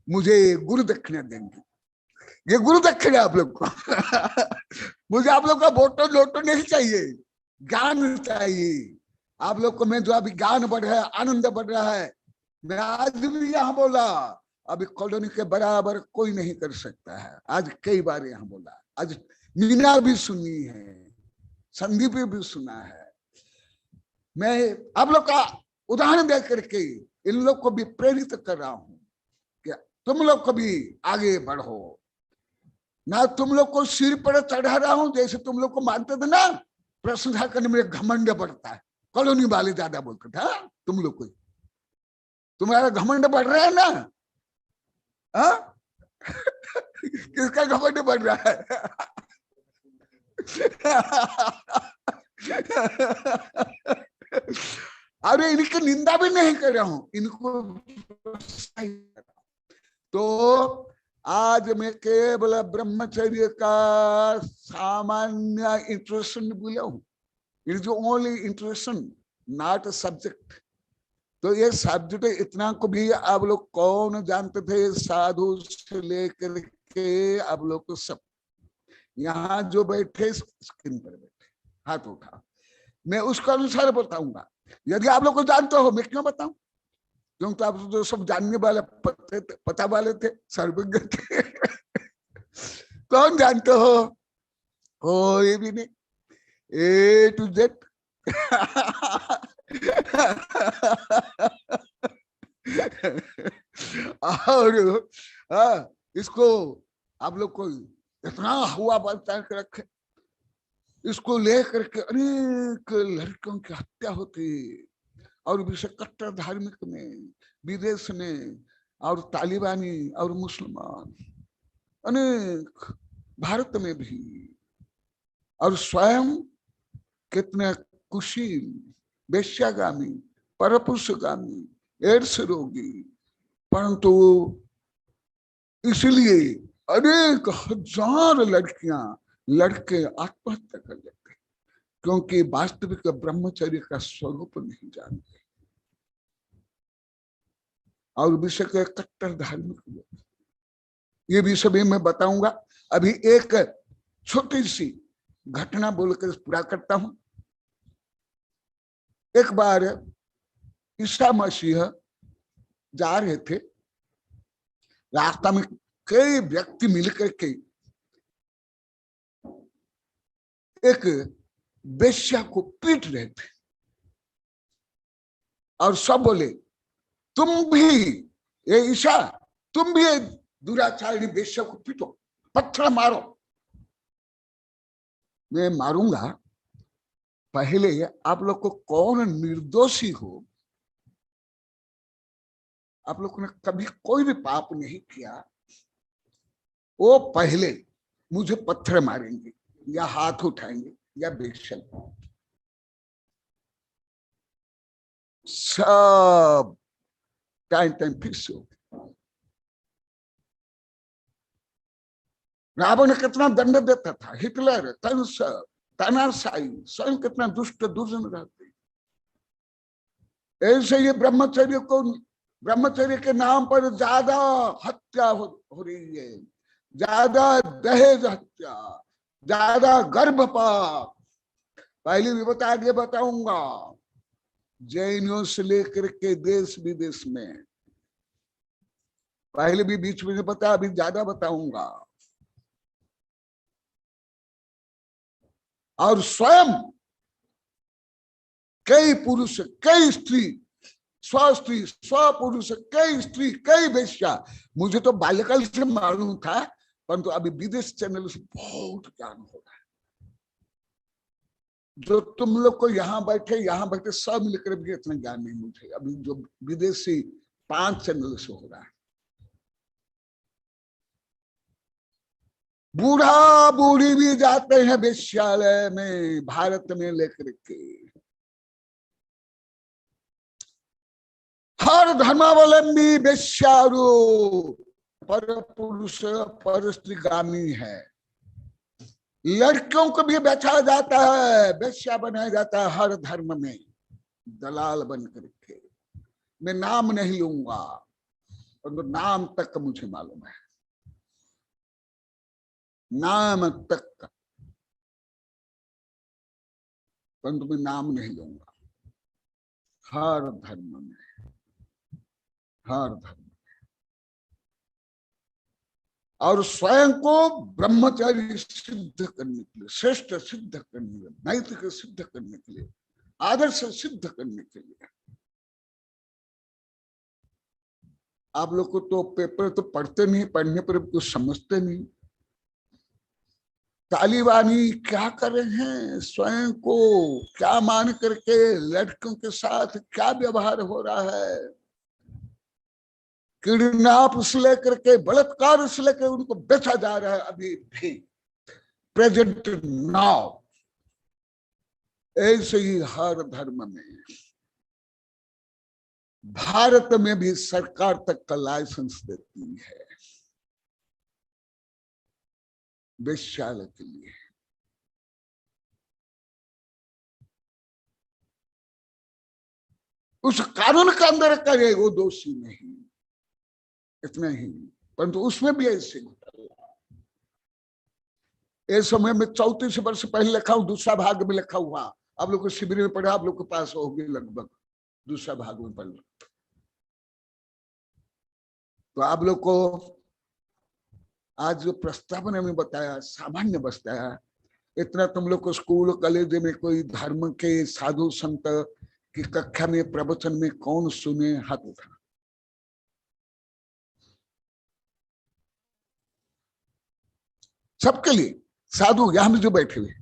मुझे गुरु दक्षिणा देंगे, ये गुरु दक्षिणा आप लोग को। मुझे आप लोग का वोटो लोटो नहीं चाहिए, ज्ञान चाहिए। आप लोग को मैं जो अभी ज्ञान बढ़ रहा है, आनंद बढ़ रहा है, मैं आज भी यहाँ बोला, अभी कॉलोनी के बराबर कोई नहीं कर सकता है। आज कई बार यहाँ बोला, आज मीना भी सुनी है, संदीप भी सुना है। मैं आप लोग का उदाहरण दे करके इन लोग को भी प्रेरित कर रहा हूं कि तुम लोग को भी आगे बढ़ो ना। तुम लोग को सिर पर चढ़ा रहा हूं, जैसे तुम लोग को मानते थे ना, प्रशंसा करने में घमंड बढ़ता है, कॉलोनी वाले ज्यादा बोलते थे। तुम लोग को तुम्हारा घमंड बढ़ रहा है ना? किसका घमंड बढ़ रहा है? अरे इनकी निंदा भी नहीं कर रहा हूं, इनको ही करता हूं। तो आज मैं केवल ब्रह्मचर्य का सामान्य इंट्रोडक्शन बोला हूं। It is only introduction, not a subject. तो ये सब्जेक्ट इतना को भी आप लोग कौन जानते थे, साधु से लेकर के आप लोग को सब यहाँ जो बैठे स्क्रीन पर बैठे हाथ उठा, मैं उसका अनुसार बताऊंगा। यदि आप लोग को जानते हो, मैं क्यों बताऊं? क्योंकि आप जो सब जानने वाले पता वाले थे, सर्वज्ञ थे। कौन जानते हो? कोई भी नहीं, ए टू जेड। और इसको आप लोग को इतना हुआ बता के रखे, इसको लेकर के अनेक लड़कियों की हत्या होती, और विशेष कट्टर धार्मिक में, विदेश में, और तालिबानी और मुसलमान अनेक, भारत में भी, और स्वयं कितने कुशील, वेश्यागामी, परपुरुषगामी, एड्स रोगी, परंतु इसलिए अनेक हजार लड़कियां लड़के आत्महत्या कर लेते, क्योंकि वास्तविक ब्रह्मचर्य का स्वरूप नहीं जानते, और विषय के कट्टर धार्मिक लोग। ये भी सभी मैं बताऊंगा। अभी एक छोटी सी घटना बोलकर पूरा करता हूं। एक बार ईसा मसीह जा रहे थे, रास्ता में कई व्यक्ति मिलकर के एक वेश्या को पीट रहे थे, और सब बोले तुम भी, ये ईसा तुम भी दुराचारी वेश्या को पीटो, पत्थर मारो। मैं मारूंगा। पहले आप लोग को कौन निर्दोषी हो, आप लोग ने कभी कोई भी पाप नहीं किया, वो पहले मुझे पत्थर मारेंगे या हाथ उठाएंगे या बेशल, सब टाइम फिक्स हो। रावण कितना दंड देता था, हिटलर, कंस, तानाशाही, स्वयं कितना दुष्ट दुर्जन रहते। ऐसे ये ब्रह्मचर्य के नाम पर ज्यादा हत्या हो रही है, ज्यादा दहेज हत्या, ज्यादा गर्भपात। पहले भी आगे बताऊंगा, जैनियों से लेकर के देश विदेश में, पहले भी बीच में बता, अभी ज्यादा बताऊंगा। और स्वयं कई पुरुष, कई स्त्री, स्व पुरुष, कई स्त्री, कई वेश्या। मुझे तो बाल्यकाल से मालूम था, परंतु अभी विदेश चैनल से बहुत ज्ञान हो रहा है। जो तुम लोग को यहाँ बैठे सब मिलकर भी इतना ज्ञान नहीं मुझे, अभी जो विदेशी 5 चैनल से हो रहा है। बूढ़ा बूढ़ी भी जाते हैं वेश्यालय में, भारत में लेकर के। हर धर्मावलंबी वेश्यारू पर पुरुष पर स्त्रीगामी है। लड़कियों को भी बेचा जाता है, वेश्या बनाया जाता है हर धर्म में, दलाल बन करके। मैं नाम नहीं लूंगा, परंतु नाम तक मुझे मालूम है, नाम तक, परंतु मैं नाम नहीं लूंगा। हर धर्म में, हर धर्म, और स्वयं को ब्रह्मचारी सिद्ध करने के लिए, श्रेष्ठ सिद्ध करने के लिए, नैतिक सिद्ध करने के लिए, आदर्श सिद्ध करने के लिए। आप लोग को तो पेपर तो पढ़ते नहीं, पढ़ने पर कुछ समझते नहीं। तालिबानी क्या कर रहे हैं, स्वयं को क्या मान करके लड़कों के साथ क्या व्यवहार हो रहा है, किडनैप से लेकर के, बलात्कार से लेकर उनको बेचा जा रहा है अभी भी, प्रेजेंट नाउ। ऐसे ही हर धर्म में भारत में भी सरकार तक का लाइसेंस देती है वेश्यालय के लिए। उस कानून के अंदर करे वो दोषी नहीं, इतना ही। परंतु उसमें भी ऐसे घोटाला। इस समय में 34 वर्ष पहले लिखा हूं, दूसरा भाग में लिखा हुआ, आप लोग को शिविर में पढ़ा, आप लोग के पास होगी लगभग, दूसरा भाग में पढ़। तो आप लोग को आज जो प्रस्तावना में बताया सामान्य बताया, इतना तुम लोग को स्कूल कॉलेज में कोई धर्म के साधु संत की कक्षा में प्रवचन में कौन सुने, हाथ उठा। सबके लिए, साधु यहां में जो बैठे हुए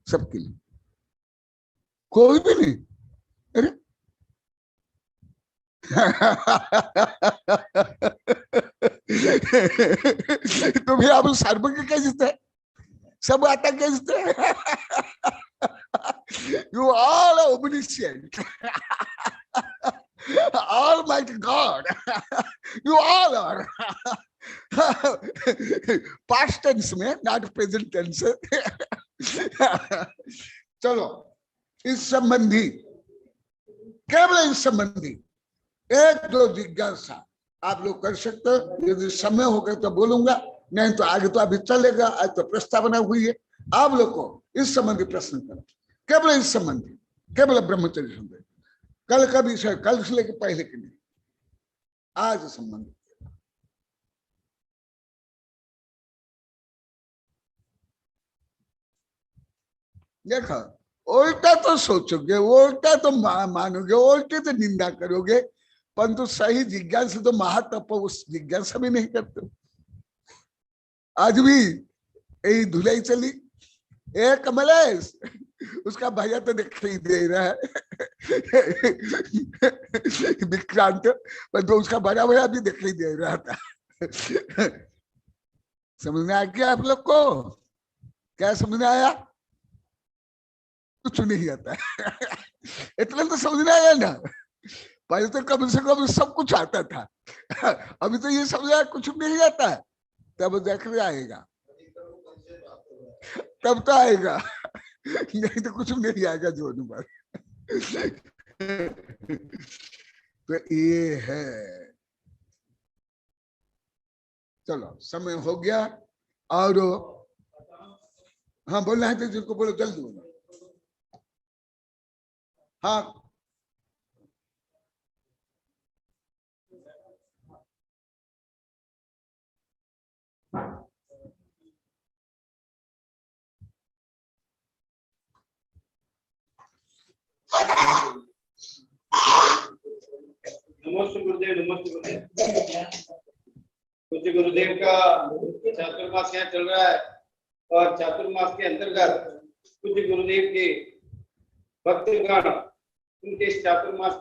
सबके लिए, कोई भी नहीं। अरे तो भी आप सार्वज्ञ कैसे सब आता कैसे? You all are omniscient. Almighty God. You all are. Past tense में, not present tense. चलो, इस संबंधी, केवल इस संबंधी एक दो जिज्ञासा आप लोग कर सकते हो। यदि समय हो गया तो बोलूंगा, नहीं तो आगे तो अभी चलेगा। आज तो प्रस्तावना हुई है, आप लोग को इस संबंधी प्रश्न करो, केवल इस संबंधी, केवल ब्रह्मचर्य संबंधी। कल का विषय कल से लेकर पहले के लिए, आज संबंधी। देखो, उल्टा तो सोचोगे, उल्टा तो मानोगे, उल्टे तो निंदा करोगे, परंतु सही जिज्ञासा तो महातप उस जिज्ञासा भी नहीं करते। आज भी यही धुलाई चली, एक कमलेश, उसका भैया तो दिख ही दे रहा है विक्रांत, परंतु उसका बड़ा भैया भी दिख ही दे रहा था। समझ में आ गया आप लोग को? क्या समझ में आया? कुछ नहीं आता। इतना तो समझ में आया ना। पहले तो कम से कम सब कुछ आता था, अभी तो ये समझा कुछ नहीं आता। तब देखने आएगा, तब तो आएगा, नहीं तो कुछ नहीं आएगा जो अनुभव। तो ये है। चलो, समय हो गया। और हाँ, बोलना है तो जिनको बोलो जल्दी बोलो। हाँ, नमस्ते गुरुदेव, नमस्ते गुरुदेव। पूज्य गुरुदेव का चातुर्मास यहाँ चल रहा है और चातुर्मास के अंतर्गत पूज्य गुरुदेव के भक्तगण उनके इस चातुर्मास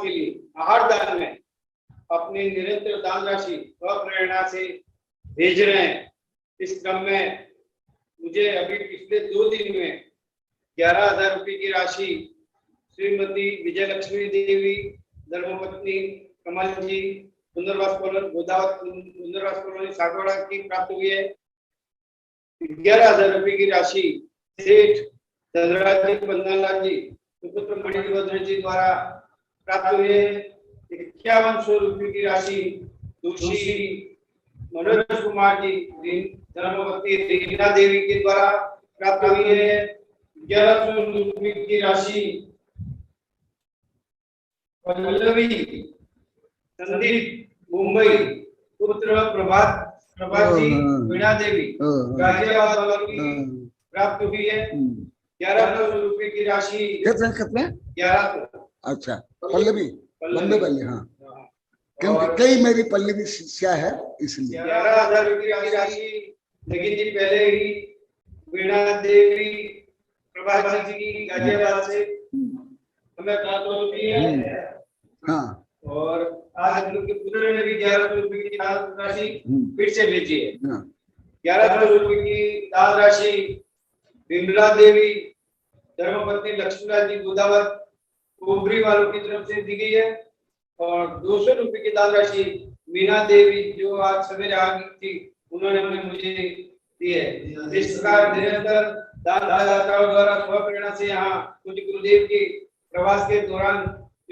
के लिए आहार दान में अपनी निरंतर दान राशि प्रेरणा से भेज रहे हैं। इस क्रम में मुझे अभी पिछले 2 दिन में 11,000 रुपये की राशि श्रीमती विजयलक्ष्मी देवी, धर्मपत्नी कमल जी, सुंदरवास कॉलोनी सागवाड़ा की प्राप्त हुई है। 11,000 रुपये की राशि सेठ धनराज जी, बंदनलाल जी, सुपुत्र मणिभद्र जी द्वारा प्राप्त हुई है। 5100 रुपये की राशि दोषी मनोज कुमार जी, धर्मपत्नी रीना देवी के द्वारा प्राप्त हुई है। 1100 रुपये की राशि पल्लवी संदीप मुंबई, पुत्र प्रभात जी, वीणा देवी गाजियाबाद वालों की प्राप्त हुई है। 1100 रुपये की राशि। कितने 1100। अच्छा, पल्लवी पल्लवी, हाँ, क्योंकि कई मेरी पल्लवी शिष्या है इसलिए। 11,000 रुपये की राशि लेकिन जी पहले ही वीणा देवी प्रभात जी की गाजियाबाद से हमें प्राप्त होती है। हाँ, और आज हम लोग के पुत्र ने भी 1100 रुपये की दान राशि फिर से भेजी है। 1100 रुपये की दान राशि विमला देवी, धर्मपत्नी लक्ष्मीलाल जी गोदावत कोबरी वालों की तरफ से दी गई है और 200 रुपए की दान राशि मीना देवी जो आज सवेरे आ गई थी उन्होंने मुझे दी है। इस प्रकार निरंतर दानदाताओं द्वारा स्वप्रेरणा से यहाँ कुछ गुरुदेव के प्रवास के दौरान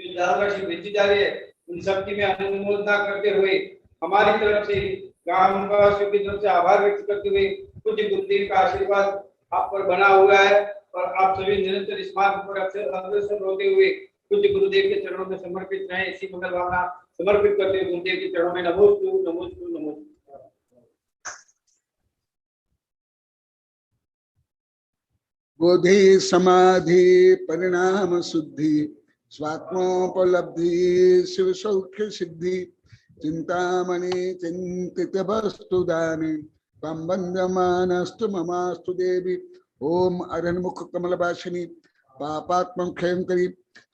जो दान राशि भेजी जा रही है उन सबकी मैं अनुमोदना करते हुए हमारी तरफ से गांव वासियों की तरफ से आभार व्यक्त करते हुए कुछ गुरुदेव का आशीर्वाद आप पर बना हुआ है और आप सभी निरंतर इस मार्ग पर अग्रसर होते हुए कुछ गुरुदेव के चरणों में समर्पित रहे। इसी मंगल भावना समर्पित करते हुए गुरुदेव के चरणों में नमोस्तु नमोस्तु नमोस्तु। बोधि समाधि परिणाम शुद्धि स्वात्मोपलब्धि शिव सौख्य सिद्धि चिंतामणि चिंतित वस्तु दाने तम वंद्यमानस्तु ममास्तु देवी। ओम अरण्मुख कमलवासिनी पापात्मं क्षयंकरी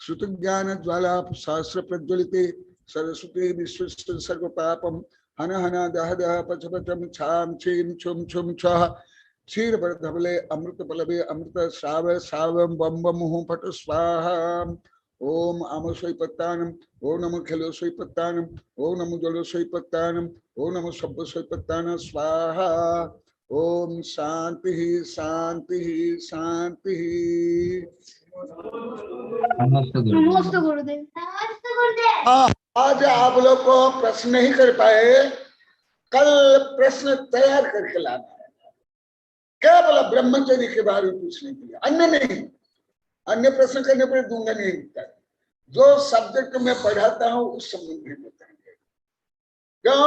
श्रुत ज्ञान ज्वाला सहस्र प्रज्वलिते सरस्वती विश्व सर्व पापम हन हन दह दह पच पचम छाम छीम छुम छुम छह क्षीर धवले अमृत पलवे अमृत श्राव श्रावम बम बम मुह फट स्वाहा। ओम आमो स्वैपत्तानम ओम नमो खेलो स्वैपत्तानम ओम नमो जलो स्वैपत्तानम ओम नमो शब्द स्वैपत्तान स्वाहा। ओम शांति शांति शांति। नमस्ते गुरुदेव। आज आप लोग को प्रश्न नहीं कर पाए, कल प्रश्न तैयार करके लाना है, केवल ब्रह्मचर्य के बारे में पूछने के लिए, अन्य नहीं। अन्य प्रश्न करने पर दूंगा नहीं। जो सब्जेक्ट में पढ़ाता हूं उस संबंध में बताएंगे। क्यों?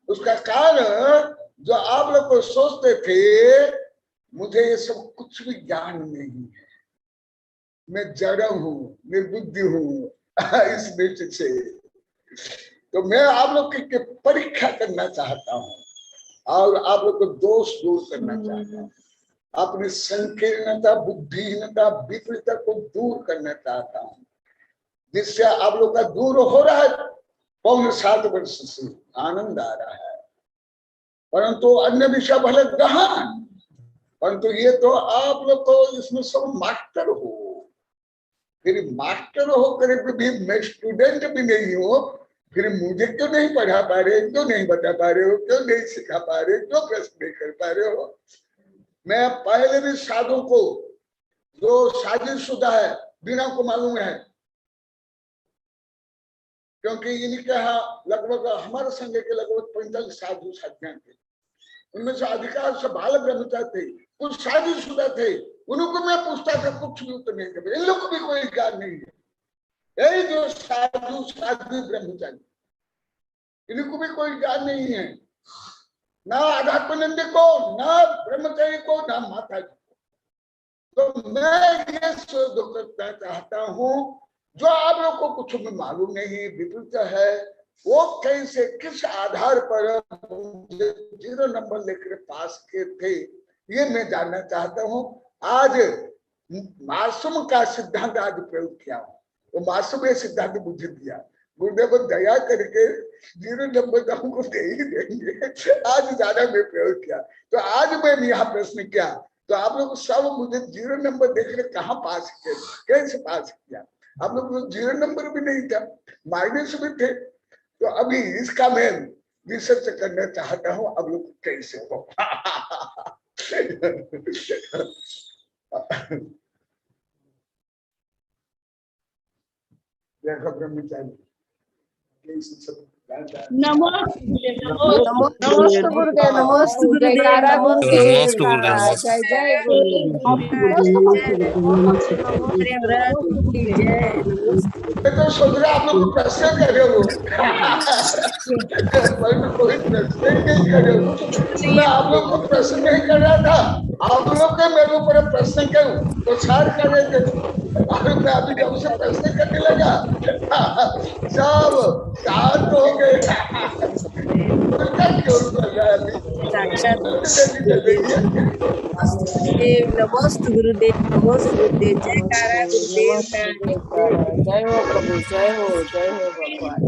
उसका कारण जो आप लोग को सोचते थे मुझे ये सब कुछ भी ज्ञान नहीं है, मैं जड़ हूं, निर्बुद्धि हूं, इस दृष्टि से तो मैं आप लोग की परीक्षा करना चाहता हूं और आप लोग को दोष दूर करना चाहता हूं। अपनी संकीर्णता बुद्धिहीनता विपरीतता को दूर करना चाहता हूं, जिससे आप लोग का दूर हो रहा है। 7.25 वर्ष से आनंद आ रहा है, परंतु अन्य विषय भले गहन, परंतु ये तो आप लोग तो इसमें सब मास्टर हो। फिर मास्टर होकर भी मैं स्टूडेंट भी नहीं हूँ, फिर मुझे क्यों नहीं पढ़ा पा रहे, क्यों नहीं बता पा रहे हो, क्यों नहीं सिखा पा रहे, क्यों प्रश्न नहीं कर पा रहे हो। मैं पहले भी साधु को जो शादीशुदा है बिना को मालूम है, क्योंकि इनके यहाँ लगभग हमारे संघ के लगभग 45 साधु साधियां थे, उनमें से अधिकांश से बाल ब्रह्मचारी थे, कुछ शादीशुदा थे। उनको मैं पूछता था, कुछ भी उत्तर नहीं थे। इन लोग को भी कोई ज्ञान नहीं है। यही जो साधु साध्वी ब्रह्मचारी, इनको भी कोई ज्ञान नहीं है, ना आध्यात्मानंद को, ना ब्रह्मचारी को, ना माता जी को। तो मैं ये शोध करना चाहता हूँ, जो आप लोग को कुछ भी मालूम नहीं, विपरीत है, वो कैसे किस आधार पर 0 नंबर लेकर पास किए थे, ये मैं जानना चाहता हूँ। आज मासूम का सिद्धांत आज प्रयोग किया, वो मासूम ये सिद्धांत मुझे दिया। गुरुदेव दया करके 0 नंबर हमको दे ही देंगे। आज ज्यादा मैं प्रयोग किया, तो आज मैंने यहाँ प्रश्न किया, तो आप लोग सब मुझे 0 नंबर देखकर कहाँ पास किए, कैसे पास किया। आप लोग 0 नंबर भी नहीं था, माइनस भी थे। तो अभी इसका मैं रिसर्च करना चाहता हूँ, अब लोग कैसे हो। देखो ब्रह्मचारी नमस्ते गुरुदेव, नमस्ते जय जय तो सोच रहे आप लोग प्रश्न कर रहे हो, कोई प्रश्न नहीं कर रहे हो। मैं आप लोग को प्रश्न नहीं कर रहा था, आप लोग के मेरे ऊपर प्रश्न करूं तो सार कर रहे थे, और मैं अभी जब से प्रश्न करने लगा सब शांत हो गए। क्यों कर रहा है अभी? नमस्ते गुरुदेव, नमस्ते गुरुदेव, जयकारा गुरुदेव का। जय हो प्रभु, जय हो भगवान।